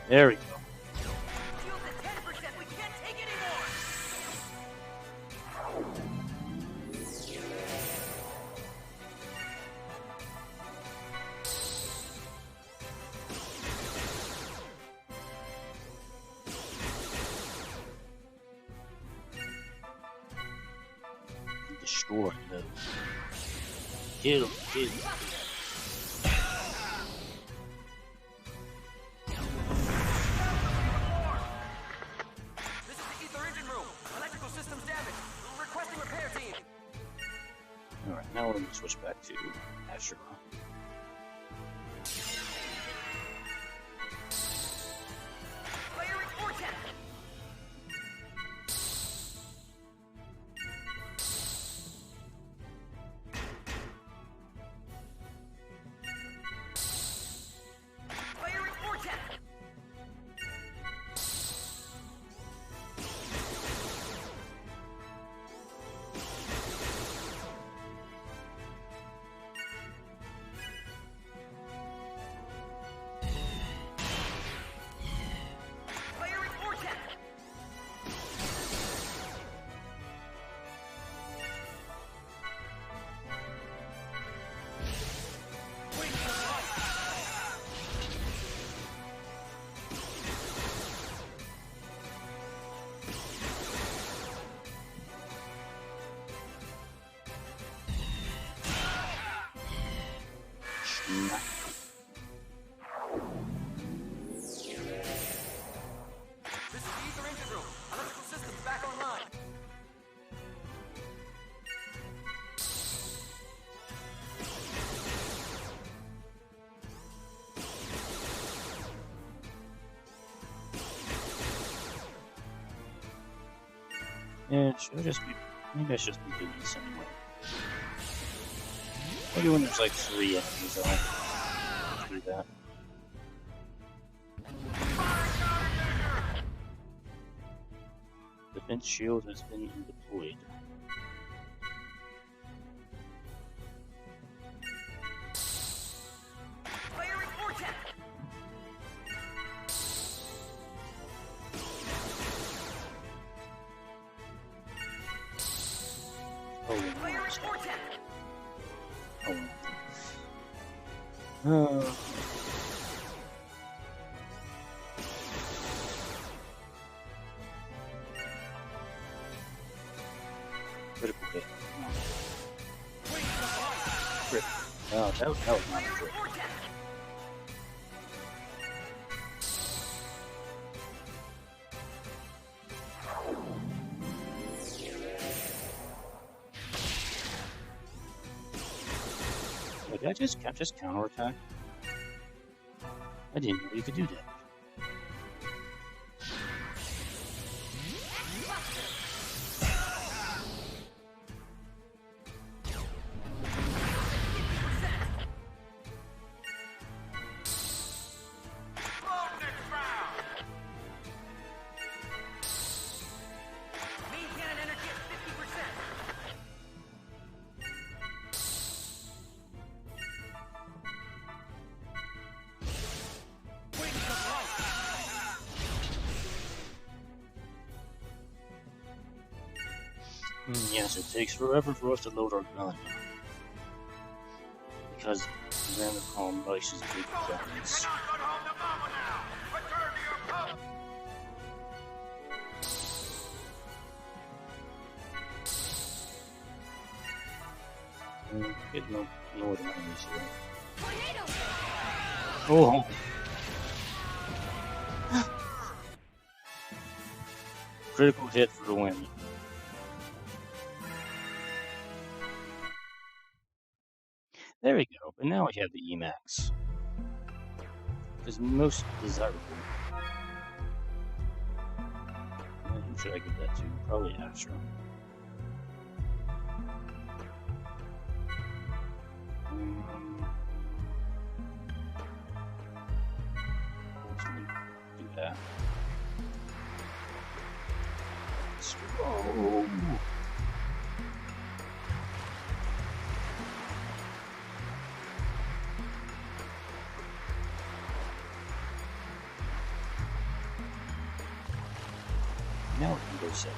There we go. Destroy those. Kill.
This is the ether engine room. Electrical systems damaged. Requesting repair team.
Alright, now we're going to switch back to Asherah.
Firing vortex. Firing vortex. Firing vortex.
Schmack.
This is the ether engine room. Electrical systems back online.
Yeah, should I just be... Maybe I should just be doing this anyway. Maybe when there's like 3 enemies, I'll do that. Defense shield has been deployed.
Firing vortex.
Oh,
Firing vortex.
oh. Critical hit. Crit. Oh, that was not a crit. Wait, did I just counterattack? I didn't know you could do that. Yes, it takes forever for us to load our gun. Because Xenosaga likes his big guns. Get no annoyed enemies here. Oh! Critical hit for the win. There we go, and now we have the Emacs. Because most desirable. Who should I give that to? Probably Asher. Do that. Oh. Now we can go save.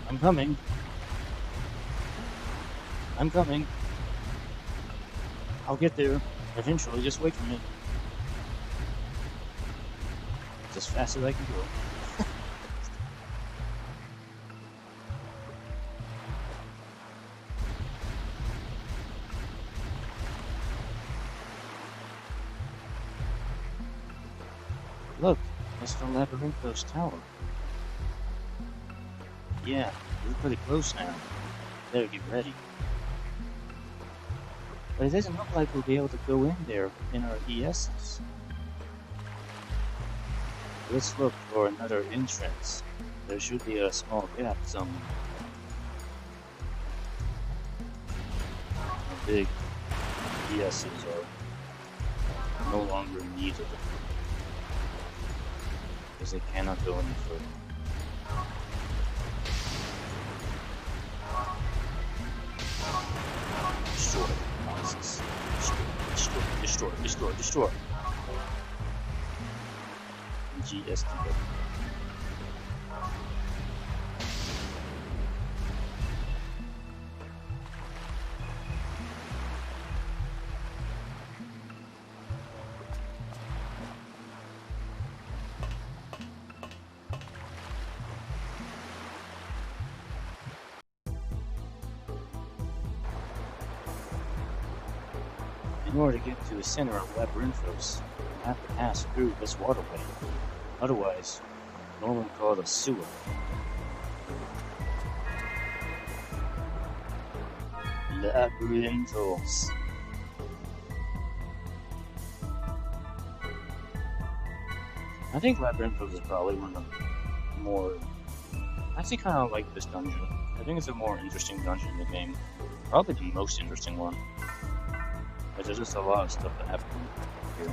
I'm coming. I'm coming. I'll get there eventually. Just wait for me. It's as fast as I can go. Look, Mr. Labyrinthos Tower. Yeah, we're pretty close now. Better get ready. But it doesn't look like we'll be able to go in there in our ESs. Let's look for another entrance. There should be a small gap somewhere. The big ESs are no longer needed. Because they cannot go any further. Destroy. Nonsense. Destroy. Destroy. Destroy. Destroy. GSTW. In order to get to the center of Labyrinthos, you have to pass through this waterway, otherwise normally called a sewer. Labyrinthos. I think Labyrinthos is probably one of the more... I actually kind of like this dungeon. I think it's a more interesting dungeon in the game. Probably the most interesting one. Because there's just a lot of stuff that happens here.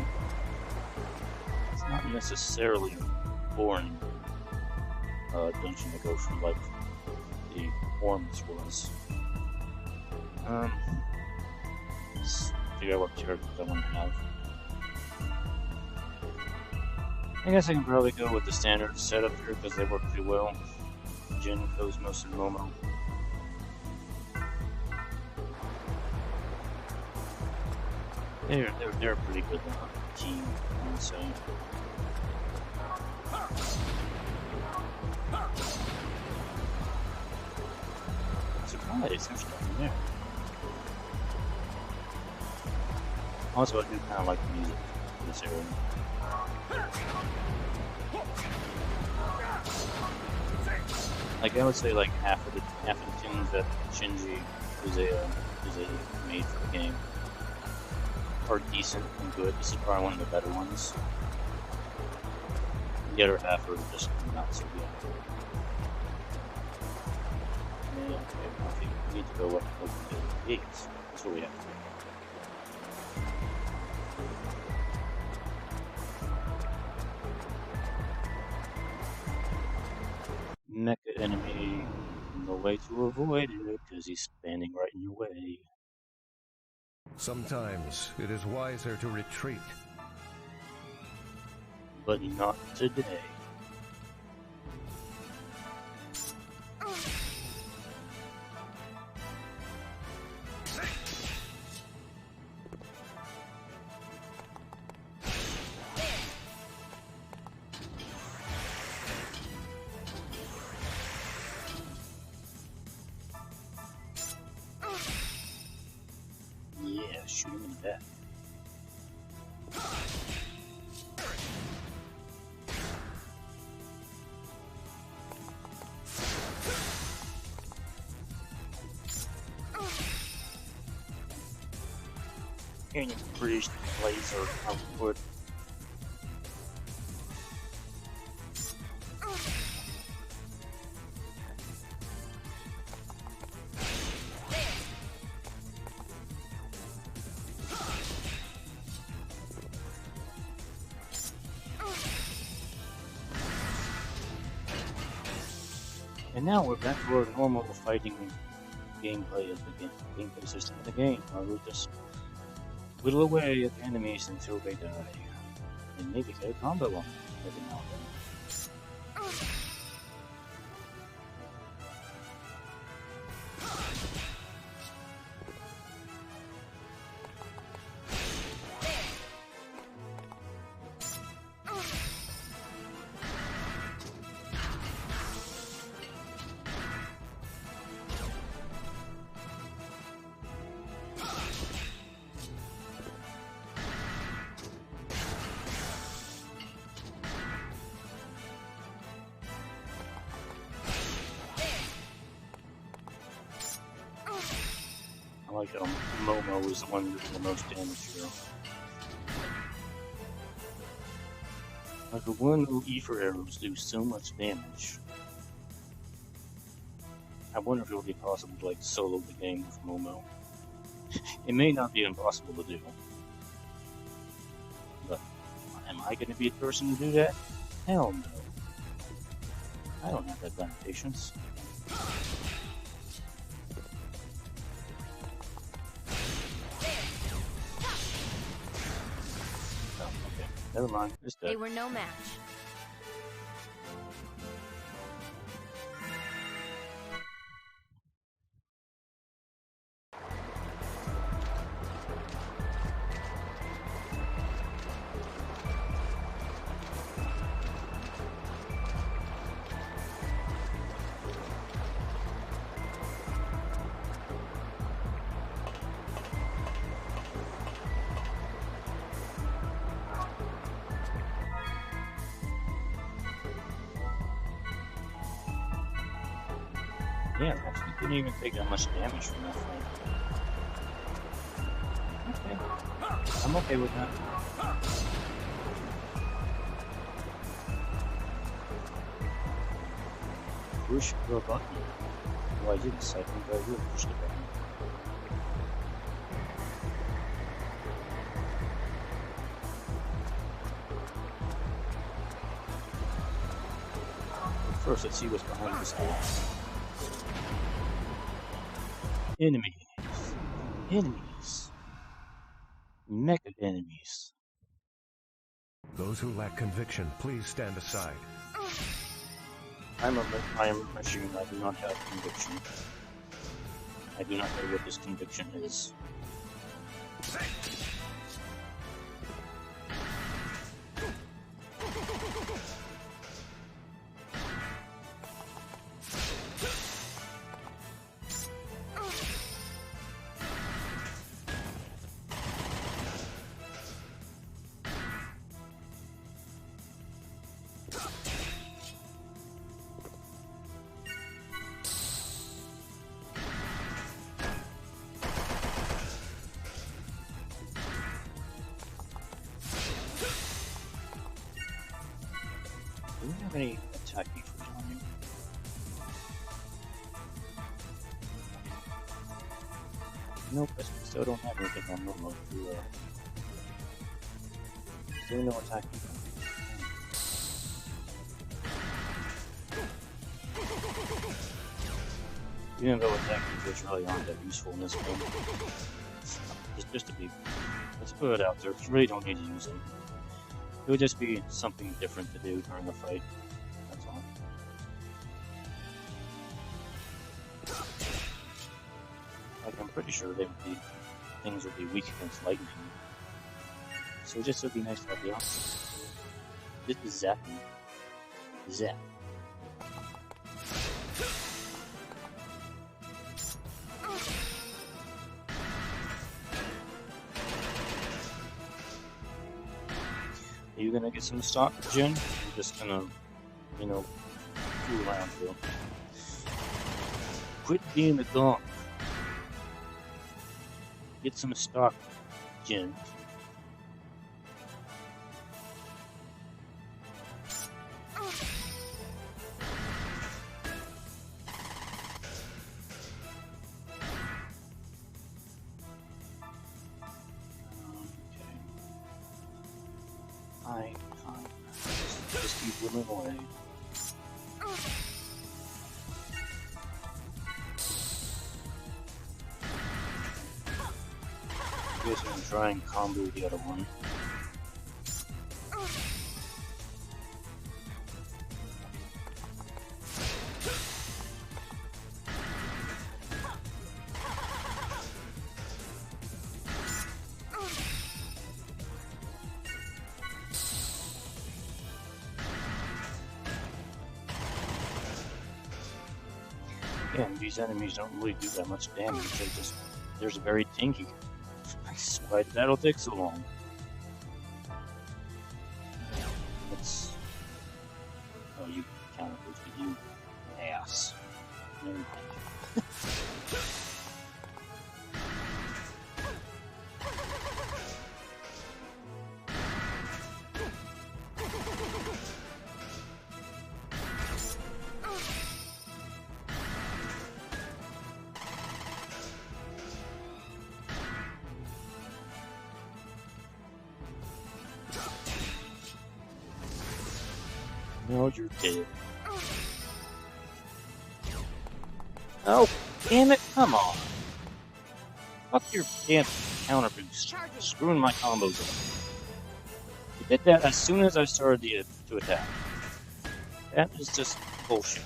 It's not necessarily a boring dungeon to go through like the Worms was. Let's figure out what characters I want to have. I guess I can probably go with the standard setup here because they work pretty well. Jin, KOS-MOS, and Momo. They're a pretty good team, I would say. Surprised there's nothing there. Also, I do kind of like the music in this area. Like I would say, like half of the tunes that Shinji Uze made for the game are decent and good. This is probably one of the better ones. The other half are just not so good. Yeah, okay, I think we need to go up to the gates. That's what we have to do. Mecha enemy, no way to avoid it because he's standing right in your way.
Sometimes it is wiser to retreat.
But not today. Yeah, shoot him in the back. And you British laser output. And now we're back to our normal fighting gameplay of the gameplay system of the game, where we just whittle away at the enemies until they die, and maybe get a combo on them every now and then. I like Momo is the one doing the most damage here. Like the one ether arrows do so much damage. I wonder if it would be possible to like solo the game with Momo. It may not be impossible to do. But am I going to be the person to do that? Hell no. I don't have that kind of patience. Never mind, it's dead.
They were no match.
Yeah, I actually didn't even take that much damage from that fight. Okay. I'm okay with that. Push the button. Well, I didn't second, but I will push the button. First, let's see what's behind this house. Enemies. Enemies. Mecha enemies.
Those who lack conviction, please stand aside.
I am a machine. I do not have conviction. I do not know what this conviction is. Do we have any attack defense on you? Nope, I still don't have anything on normal to, still no attack defense. Even though attack defense really aren't that useful in this game. Just to be, let's put it out there, you really don't need to use them. It would just be something different to do during the fight. That's all. Like, I'm pretty sure things would be weak against lightning. So it just would be nice to have the option. This is zapping. Zap. Are you gonna get some stock, Jin? You're just gonna, you know, fool around here. Quit being a dog. Get some stock, Jin. Fine. Just keep whittling away. I guess I'm gonna try and combo the other one. Again, these enemies don't really do that much damage, they're just very tanky. That's why that'll take so long. Let's... Oh, you counter boosted, you ass. Never mind. No, you're dead. Oh, damn it, come on. Fuck your damn counter boost. Screwing my combos up. You did that as soon as I started to attack. That is just bullshit.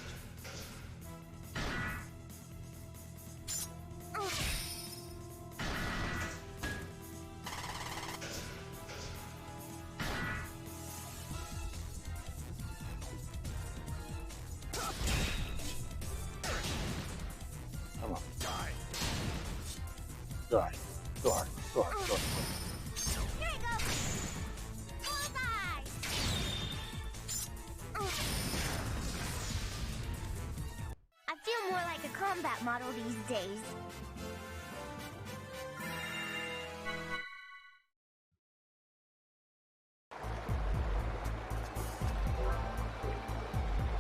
Come on. Die. Die. Die. Die. Die.
Here you go. Bullseye. that model these days.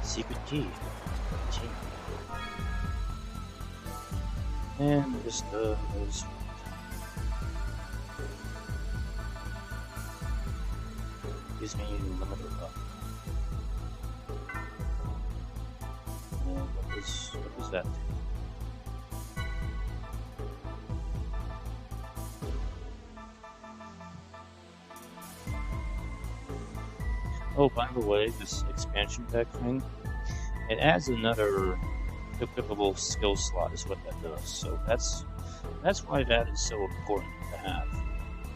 Secret key. And this does. Gives me limiter up. And what was that? Oh, by the way, this expansion pack thing, it adds another equipable skill slot is what that does. So that's why that is so important to have.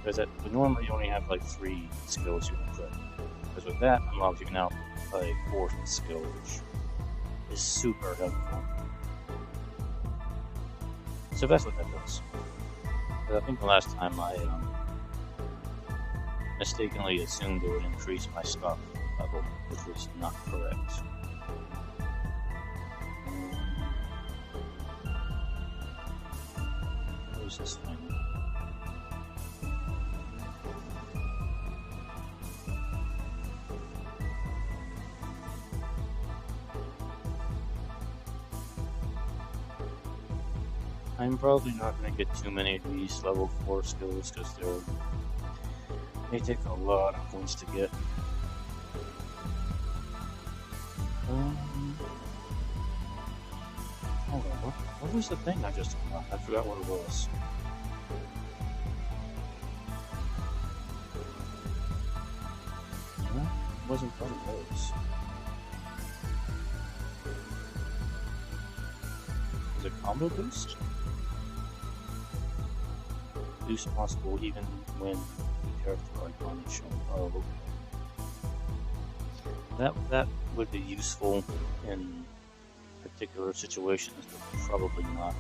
Because we normally only have like 3 skills you can equip. Because with that unlocks you can now play 4th skill, which is super helpful. So that's what that does. But I think the last time I mistakenly assumed it would increase my stock level, which was not correct. Where's this thing? I'm probably not going to get too many of these level 4 skills because they take a lot of points to get. Hold on, what was the thing I just unlocked? I forgot what it was. Well, it wasn't one of those. Is it combo boost? Boost possible even when the character icon is shown. Oh, okay. That would be useful in particular situations, but probably not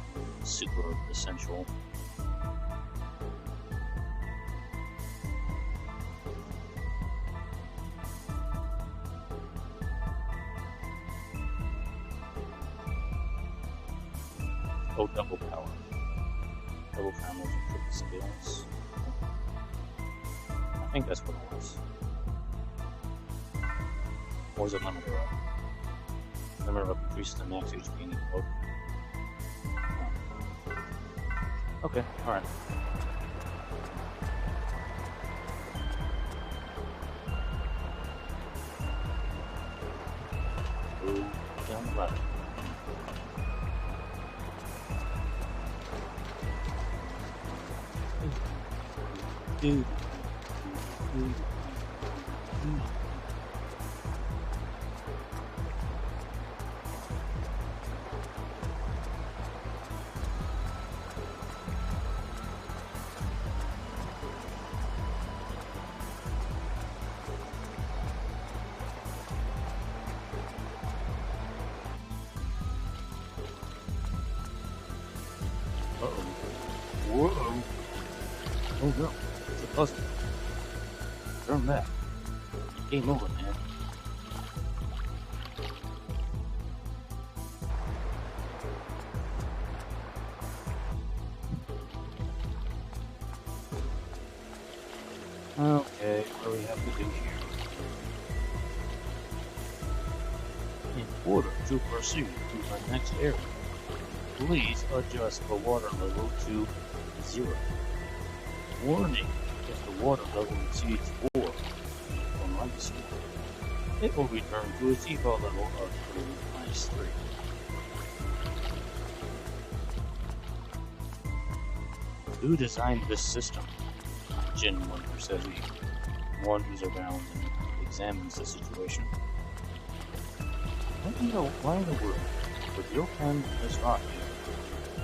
super essential. Oh, double power. Double power moves improve skills. I think that's what it was. Or is it limiter up? Limiter up increases the max HP in each boat. Oh. Okay, alright. Go down the ladder. Dude. Whoa. Oh no, it's a puzzle. Turn back. Game over, man. Okay, what do we have to do here? In order to proceed to the next area, please adjust the water level to 0. Warning, if the water level exceeds 4 or minus 4, it will return to its default level of 3 minus 3. Who designed this system? Jin Wonder says he wanders around and examines the situation. Let me know why in the world would your plan this rocket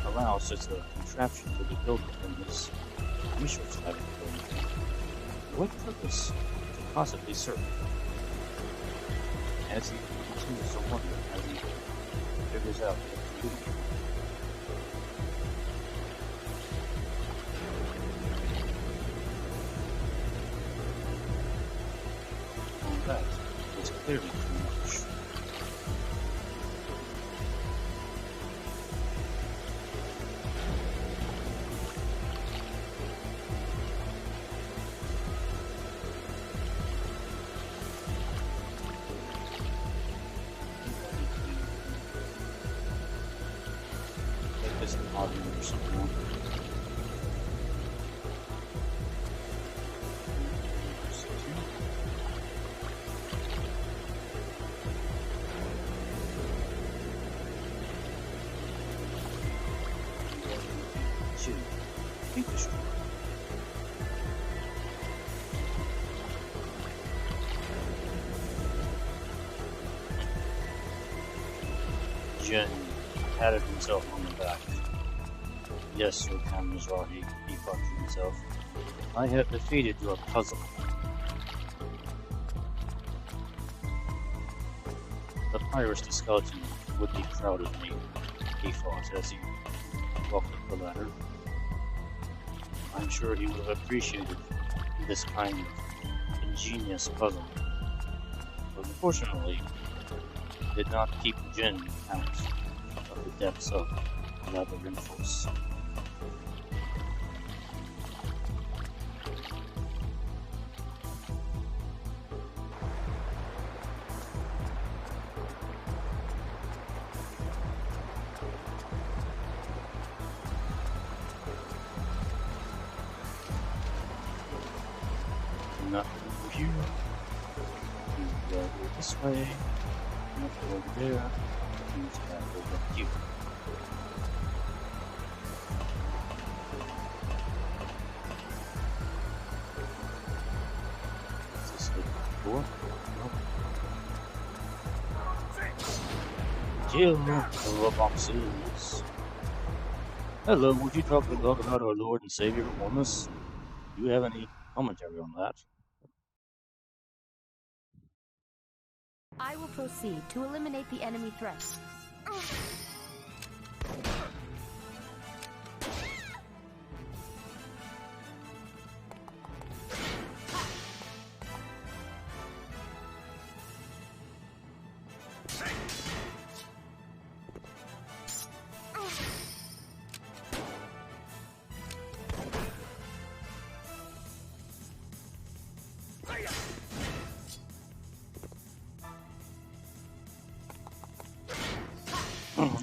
allow such a contraption to be built within this research laboratory? What purpose could possibly serve? As he continues to wonder as he figures out what to do. Well, that was clearly too much. argument or something. Shoot. Think this should work. Jin patted himself on the back. Yes, your camera's already debugging himself. I have defeated your puzzle. The pirates, the skeleton, would be proud of me, he thought as he walked up the ladder. I'm sure he would have appreciated this kind of ingenious puzzle. But unfortunately, it did not keep Jin out of the depths of Labyrinthos. Not over here. You go this way. Nothing over there. Use that over here. Is this the door? Nope. Jill, the boxes. Hello, would you talk to God about our Lord and Savior KOS-MOS? Do you have any commentary on that?
I will proceed to eliminate the enemy threat.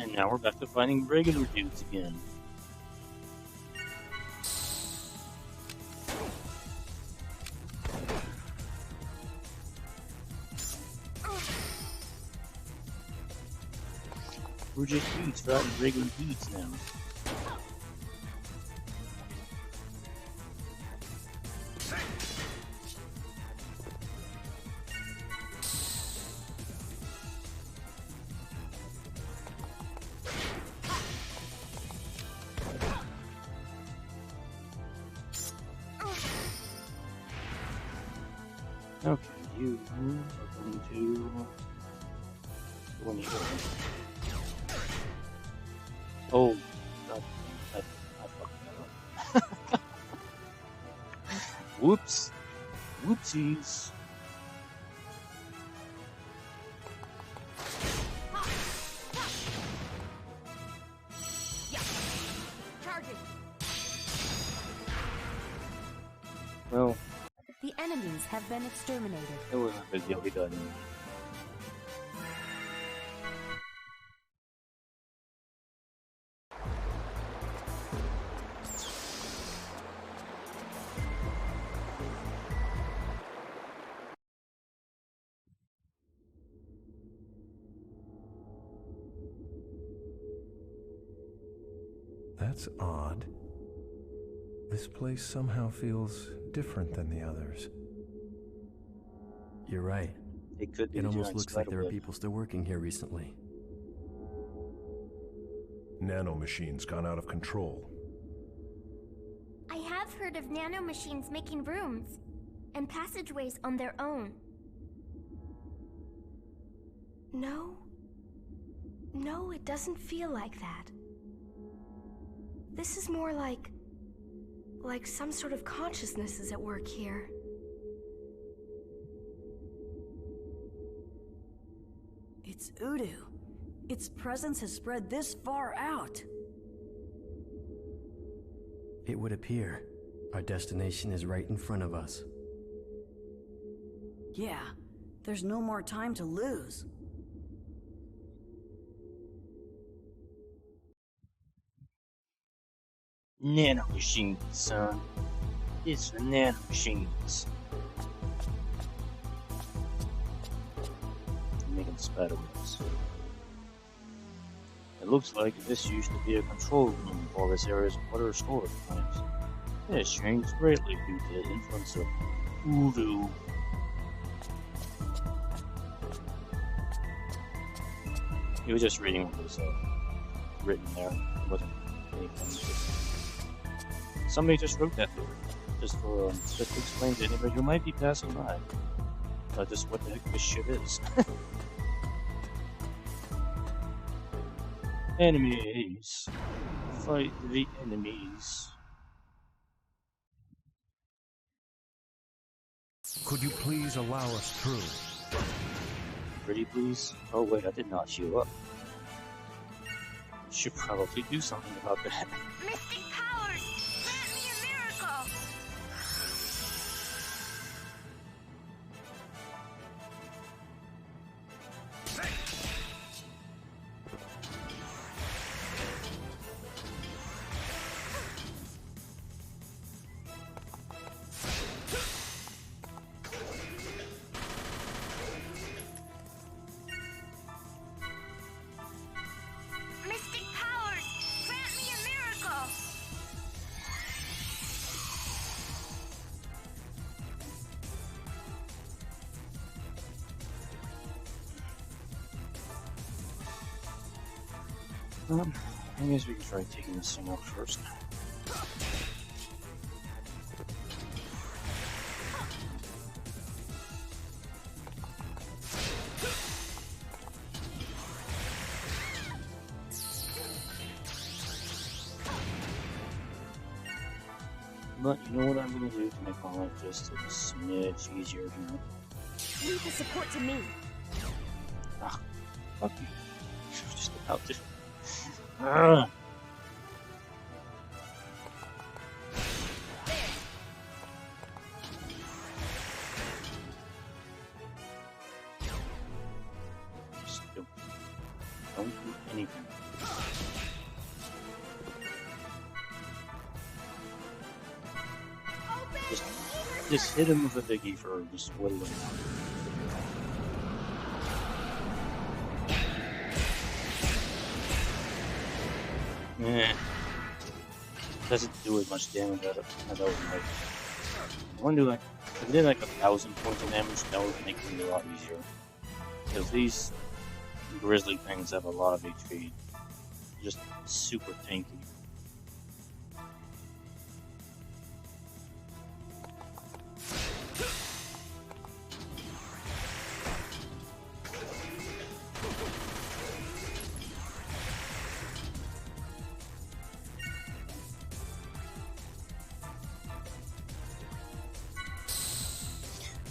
And now we're back to fighting regular dudes again. We're just dudes fighting regular dudes now. Okay, you are going to go in here. Oh, I fucked that up. Whoops. Whoopsies. Well,
The enemies have been exterminated.
it wasn't a big deal. We got in.
That's odd. This place somehow feels different than the others.
You're right.
It could be
It
the
almost
giant
looks like there are
spiderweb.
people still working here recently.
Nanomachines gone out of control.
I have heard of nanomachines making rooms and passageways on their own. No. No, it doesn't feel like that. This is more like some sort of consciousness is at work here.
It's Udu. Its presence has spread this far out.
It would appear our destination is right in front of us.
Yeah, there's no more time to lose.
Nanomachines, son. It's the nanomachines. Making spider webs. It looks like this used to be a control room for this area's water storage plants. It has changed greatly due to the influence of voodoo. He was just reading what was written there. It wasn't anything. Somebody just wrote that there, just to explain to anybody who might be passing by. Just what the heck this shit is. Enemies. Fight the enemies.
Could you please allow us through?
Pretty please? Oh wait, I did not show up. Should probably do something about that.
Mystic powers! Grant me a miracle! Mystic powers! Grant me a miracle!
I guess we can try taking this thing out first. But you know what I'm gonna do to make my life just a smidge easier here?
Leave the support to me.
Ah, fuck you. Just about to. Ah. Just don't do anything. Just hit him with a biggie for just whittling out. Doesn't do as much damage as I would like. I wonder, like, if I did like 1,000 points of damage, that would make it a lot easier. Because these grizzly things have a lot of HP. Just super tanky.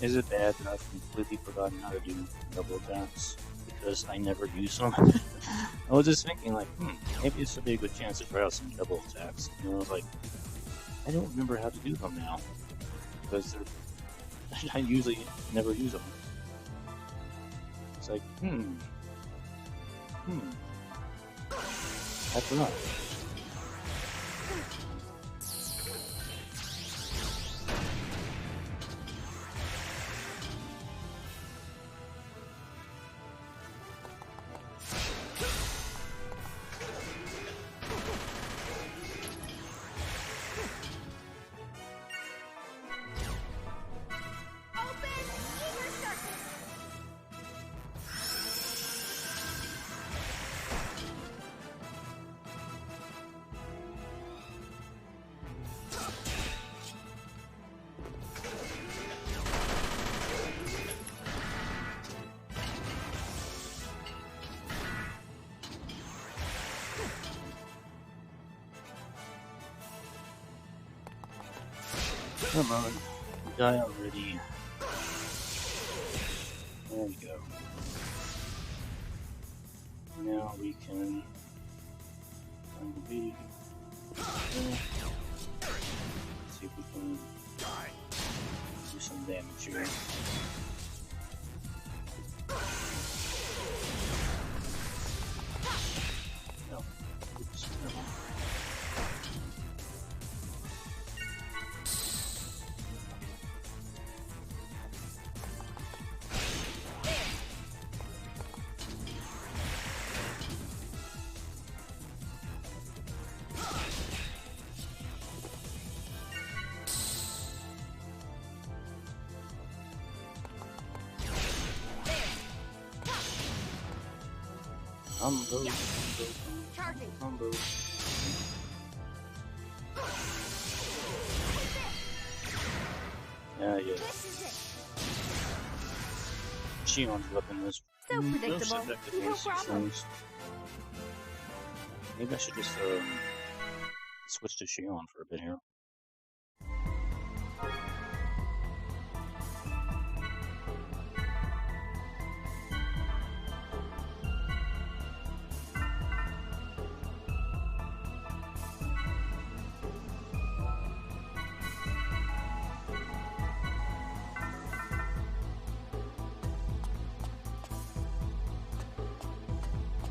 Is it bad that I've completely forgotten how to do double attacks? Because I never use them. I was just thinking, like, maybe this would be a good chance to try out some double attacks. And I was like, I don't remember how to do them now. Because I usually never use them. It's like, I forgot. Come on, die already. There we go. Now we can find the bee. See if we can do some damage here. No. Oops, no. Combo.
Charging.
Combo. Yeah.
This is it.
Shion's weapon is
So
most
predictable.
effective
No
against these
problem.
things. Maybe I should just switch to Shion for a bit here.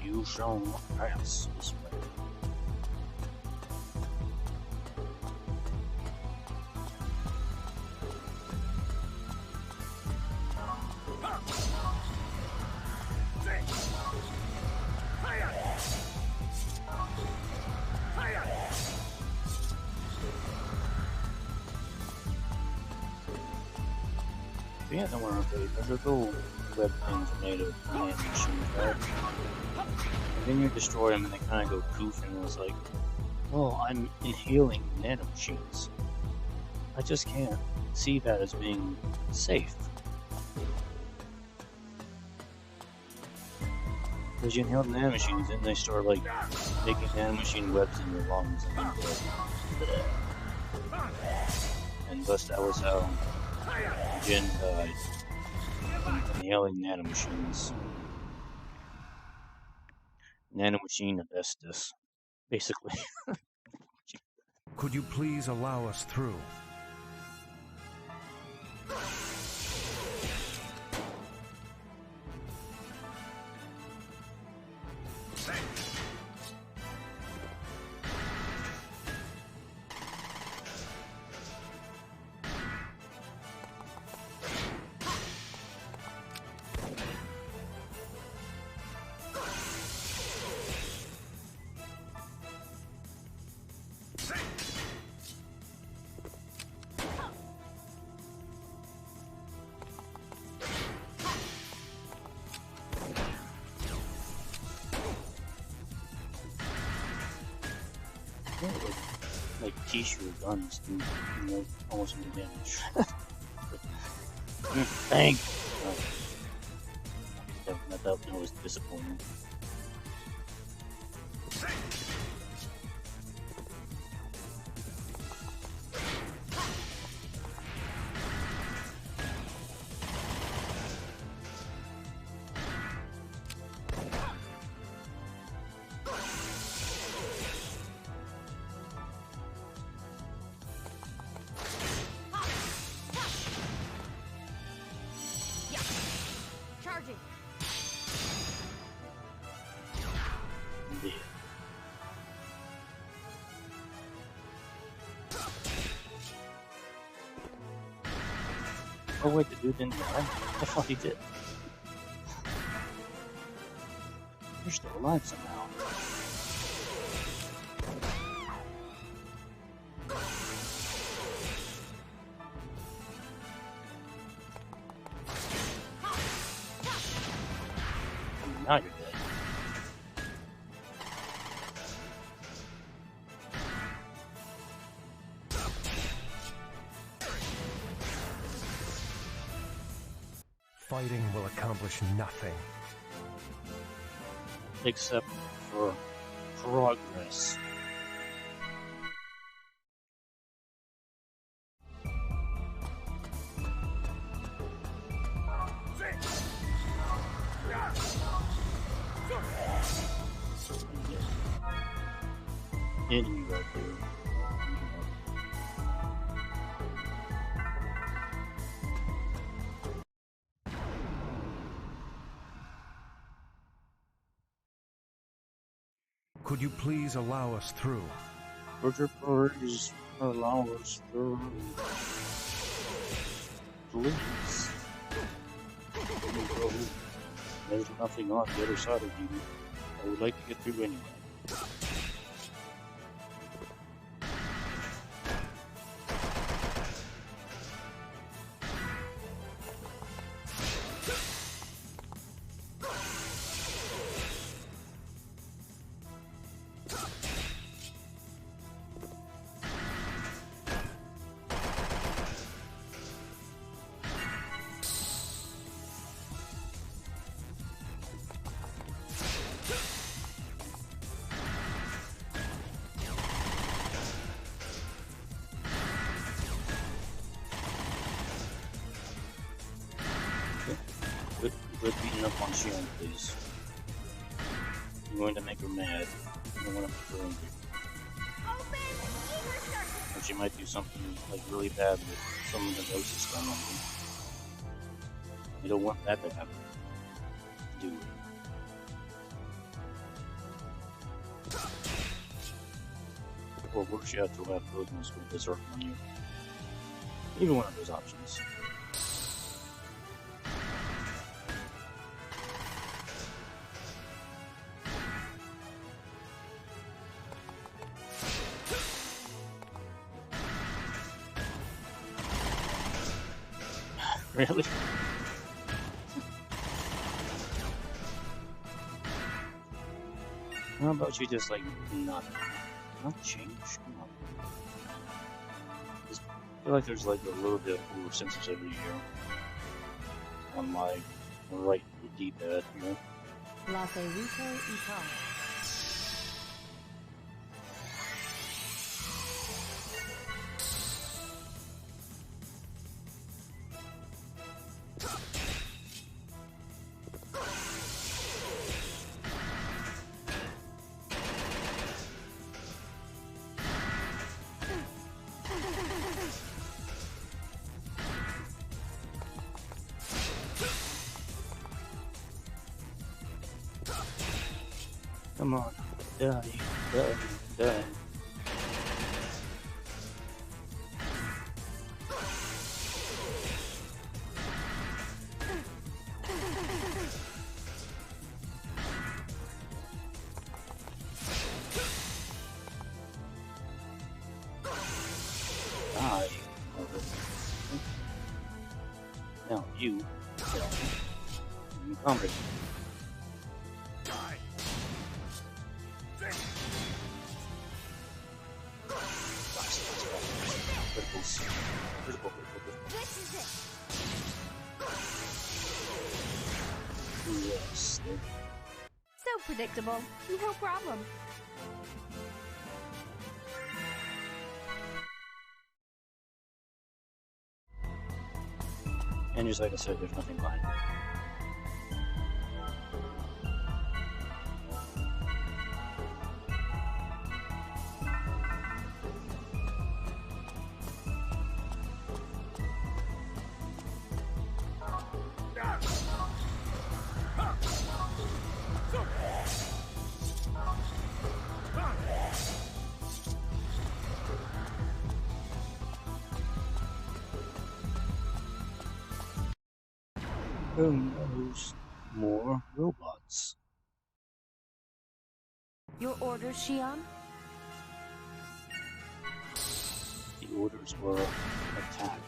You shall not pass this way. Yeah, don't worry, those little web things are made of nano machines, right? And then you destroy them and they kind of go poof, and it's like, well, I'm inhaling nano machines. I just can't see that as being safe. Because you inhale the nano machines and they start like making nanomachine webs in your lungs, and thus that was how Jin died from inhaling nanomachines. Nanomachine asbestos, basically.
Could you please allow us through?
Like tissue guns do, almost no damage. Thank. That was disappointing.
Charging.
Indeed. Oh wait, the dude didn't die? I thought he did. You're still alive somehow. Now you're dead.
Fighting will accomplish nothing.
Except for progress. Enemy right there.
Could you please allow us through?
Would you please allow us through? Please. There's nothing on the other side of you. I would like to get through anyway. Quit beating up on Shion, please. I'm going to make her mad. I don't want to make her angry. Or she might do something like really bad with some of the gnosis done on me. I don't want that to happen. Do it. Or worse yet, to have Odin's go berserk on you. Either one of those options. Really? How about you just like not change? Come on. Just feel like there's like a little bit more sensitivity here on my right D-pad here.
La Ferrito Italia.
Come on, die, die, die. Die. Now you combat. Yes.
So predictable. No problem.
And just like I said, there's nothing behind it. Who knows? More robots.
Your orders, Shion?
The orders were attack.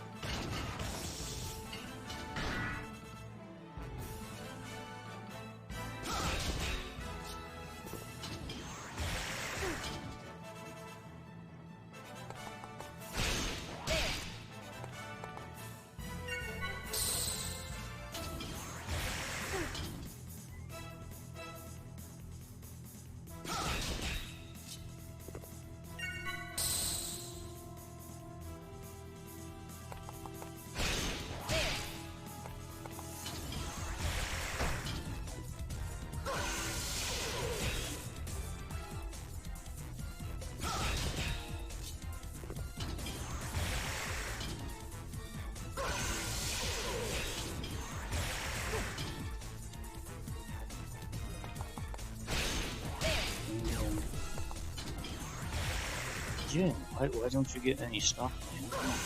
Jin, why don't you get any stuff, man? Come on.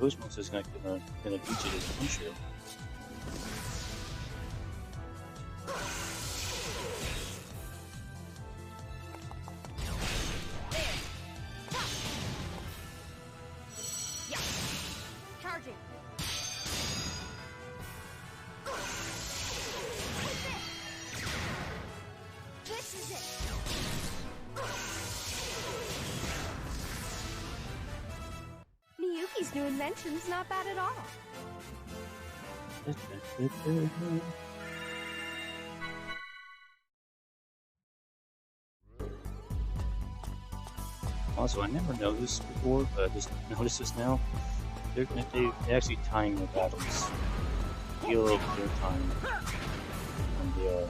KOS-MOS is gonna beat you to the punch here.
Charging. This is it. Miyuki's new invention's not bad at all. Also, I never noticed before, but I just noticed this now.
they actually time the battles. Feel a little clear time when the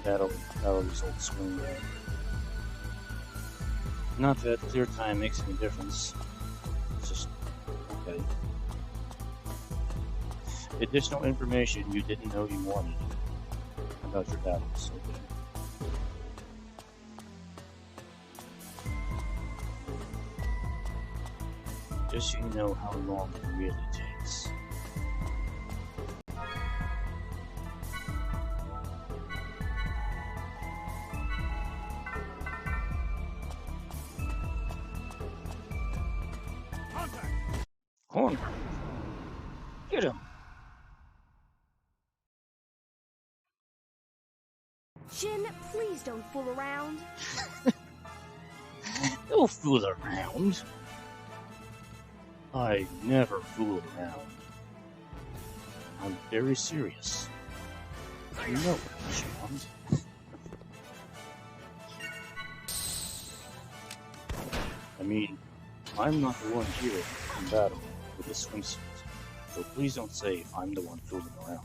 battle results swing there. Not that clear time makes any difference. It's just okay. Additional information you didn't know you wanted about your battles. Okay. Just so you know how long it really takes. Horn! Get him!
Jin, please don't fool around.
Don't fool around. I never fool around. I'm very serious. You know it, Sean. I mean, I'm not the one here in battle with a swimsuit, so please don't say I'm the one fooling around.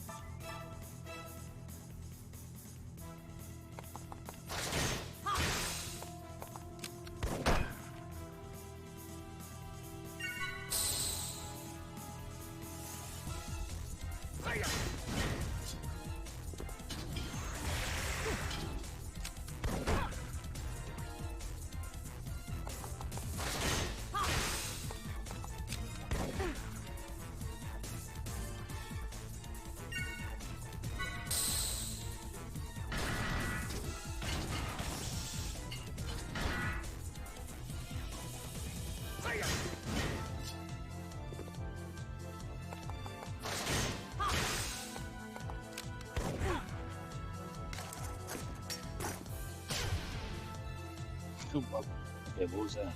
Okay, what was that?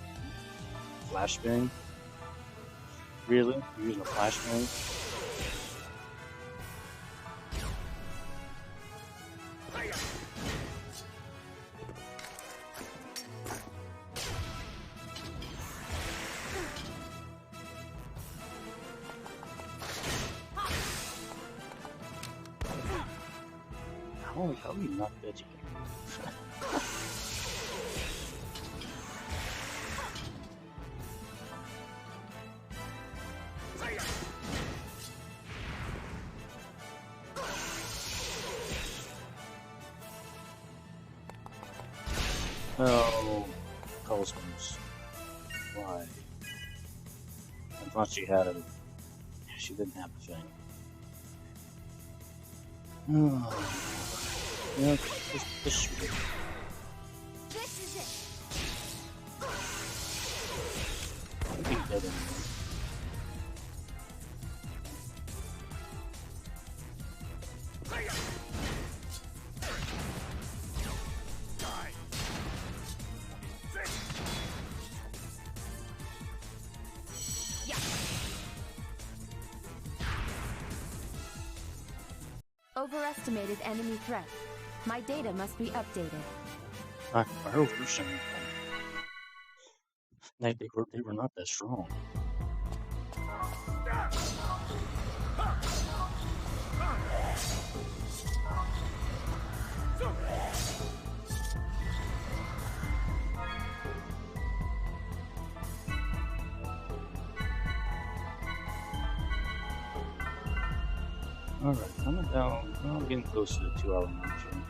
Flashbang? Really? You're using a flashbang? How are you not veggie? Oh, KOS-MOS. Why? I thought she had it. She didn't have a thing. Oh. Yeah, just shoot it.
This is it.
I think that anyway.
Overestimated enemy threat. My data must be updated.
I hope you're saying that. They were not that strong. Alright, I'm getting close to the 2-hour mark here.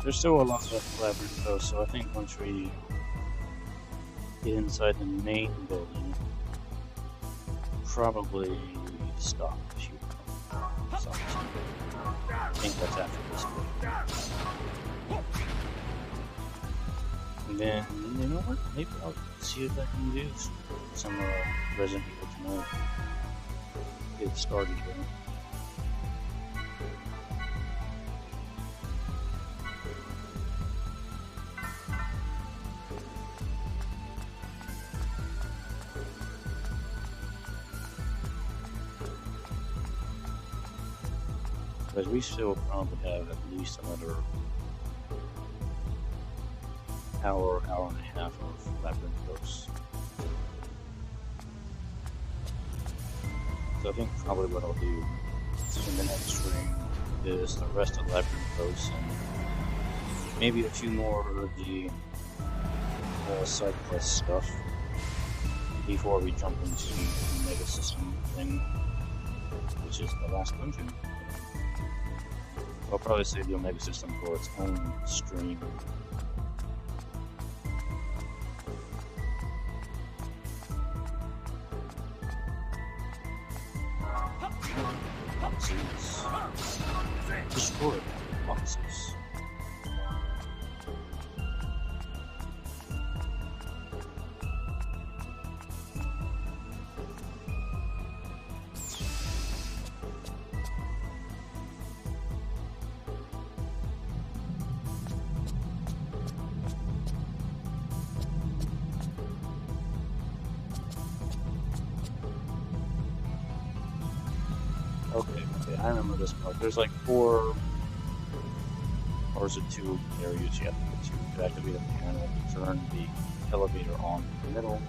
There's still a lot left Labyrinth though, so I think once we get inside the main building, probably stop shooting. So, I think that's after this building. And then, you know what? Maybe I'll see if I can do some Resident Evil tonight. Get started here. Because we still probably have at least another hour and a half of Labyrinth Ghosts. So I think probably what I'll do in the next stream is the rest of Labyrinth Coast and maybe a few more of the side quest stuff before we jump into the Mega System thing, which is the last dungeon. I'll probably save the Omega System for its own stream. Boxes. Destroy boxes. Okay, I remember this part. There's like 4, or is it 2 areas you have to go to activate the panel to turn the elevator on in the middle.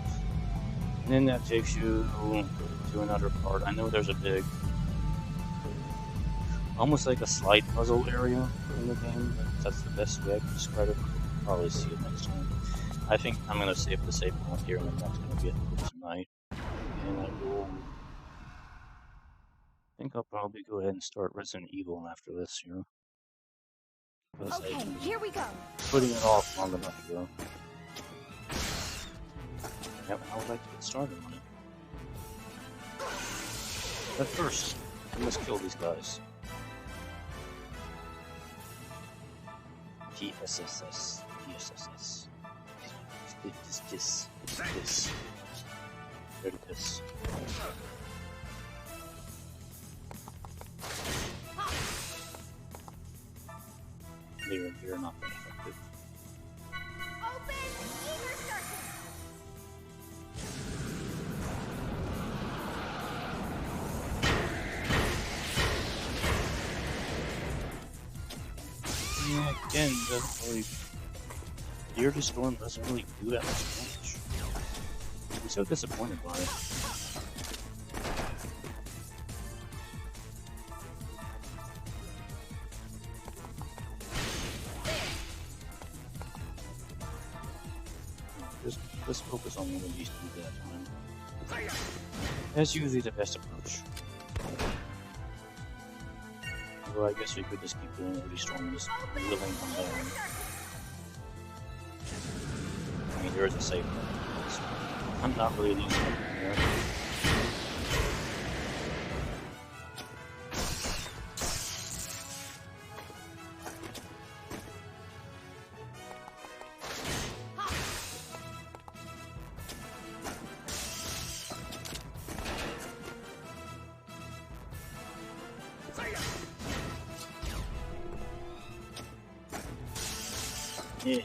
And then that takes you to another part. I know there's a big, almost like a slide puzzle area in the game. That's the best way I can describe it. We'll probably see it next time. I think I'm going to save the save point here, and then that's going to be it for tonight. And I will... I think I'll probably go ahead and start Resident Evil after this here.
Okay, here we go.
Putting it off long enough ago. Yep, I would like to get started on it. But first, we must kill these guys. TSSS. TSSS. This. Ready to piss. They're not that effective.
Open eager circuit.
Yeah, again, doesn't really... Deer to Storm doesn't really do that much damage. I'm so disappointed by it. Just focus on one of these two at a time. That's usually the best approach. Well, I guess we could just keep doing really strong and just willing them down. I mean, there is a safe one. So I'm not really using it here. Yeah.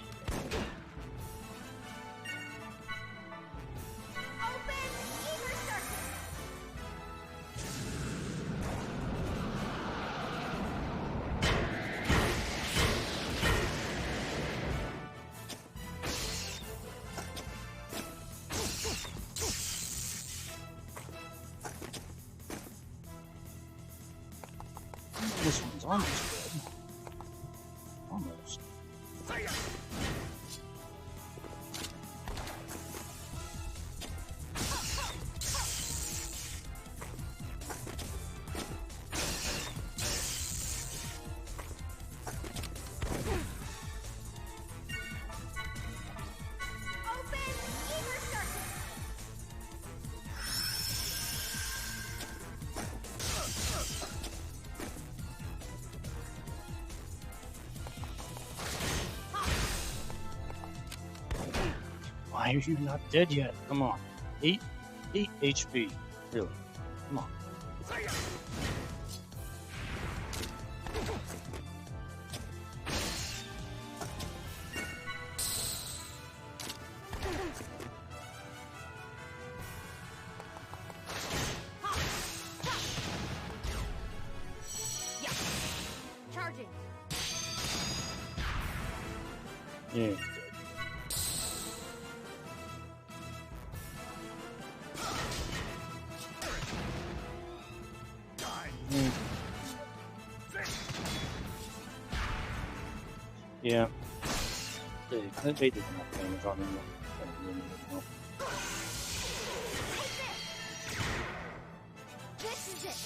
This one's almost dead. Almost. Why are you not dead yet? Come on. 8 HP. Really? Come on.
Charging.
Yeah. Yeah. They did enough damage on him.
This is it.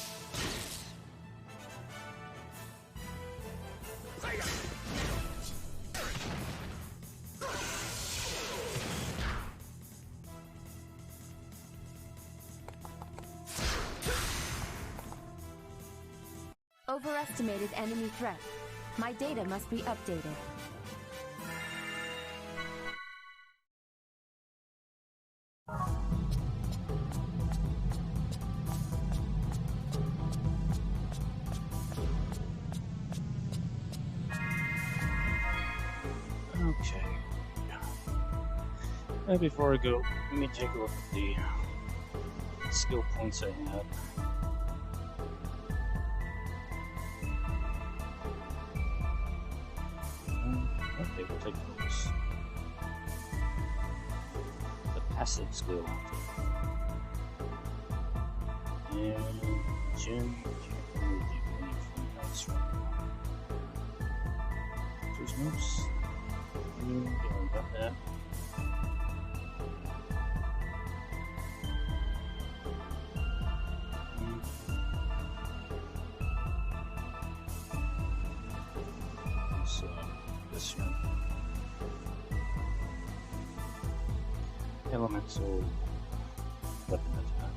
Overestimated enemy threat. My data must be updated.
Okay. And before I go, let me take a look at the skill points I had. Okay, we'll take those. The passive skill. And Jim can't really do anything else right now. There's moves. Yeah, got that. So, this one. Elemental weapon attack.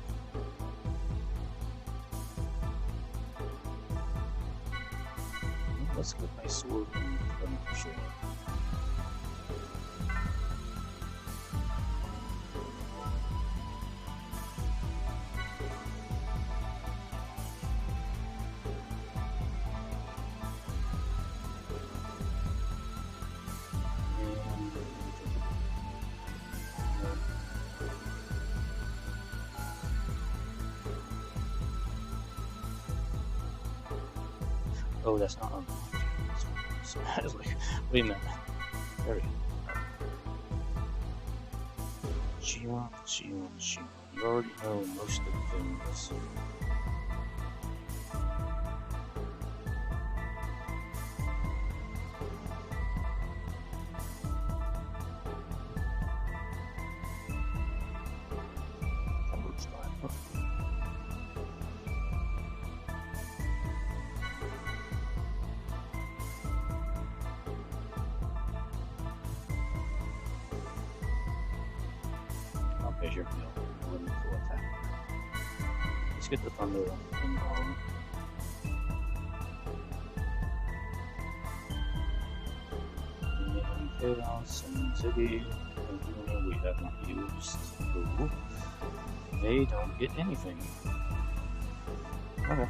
Let's get my sword and beneficial. Oh, that's not on. So I was like, wait a minute. There we go. Shield. You already know most of the things. Here we go. Full attack. Let's get the thunder involved. And KOS and Ziggy, we have not used. Ooh. They don't get anything. Okay.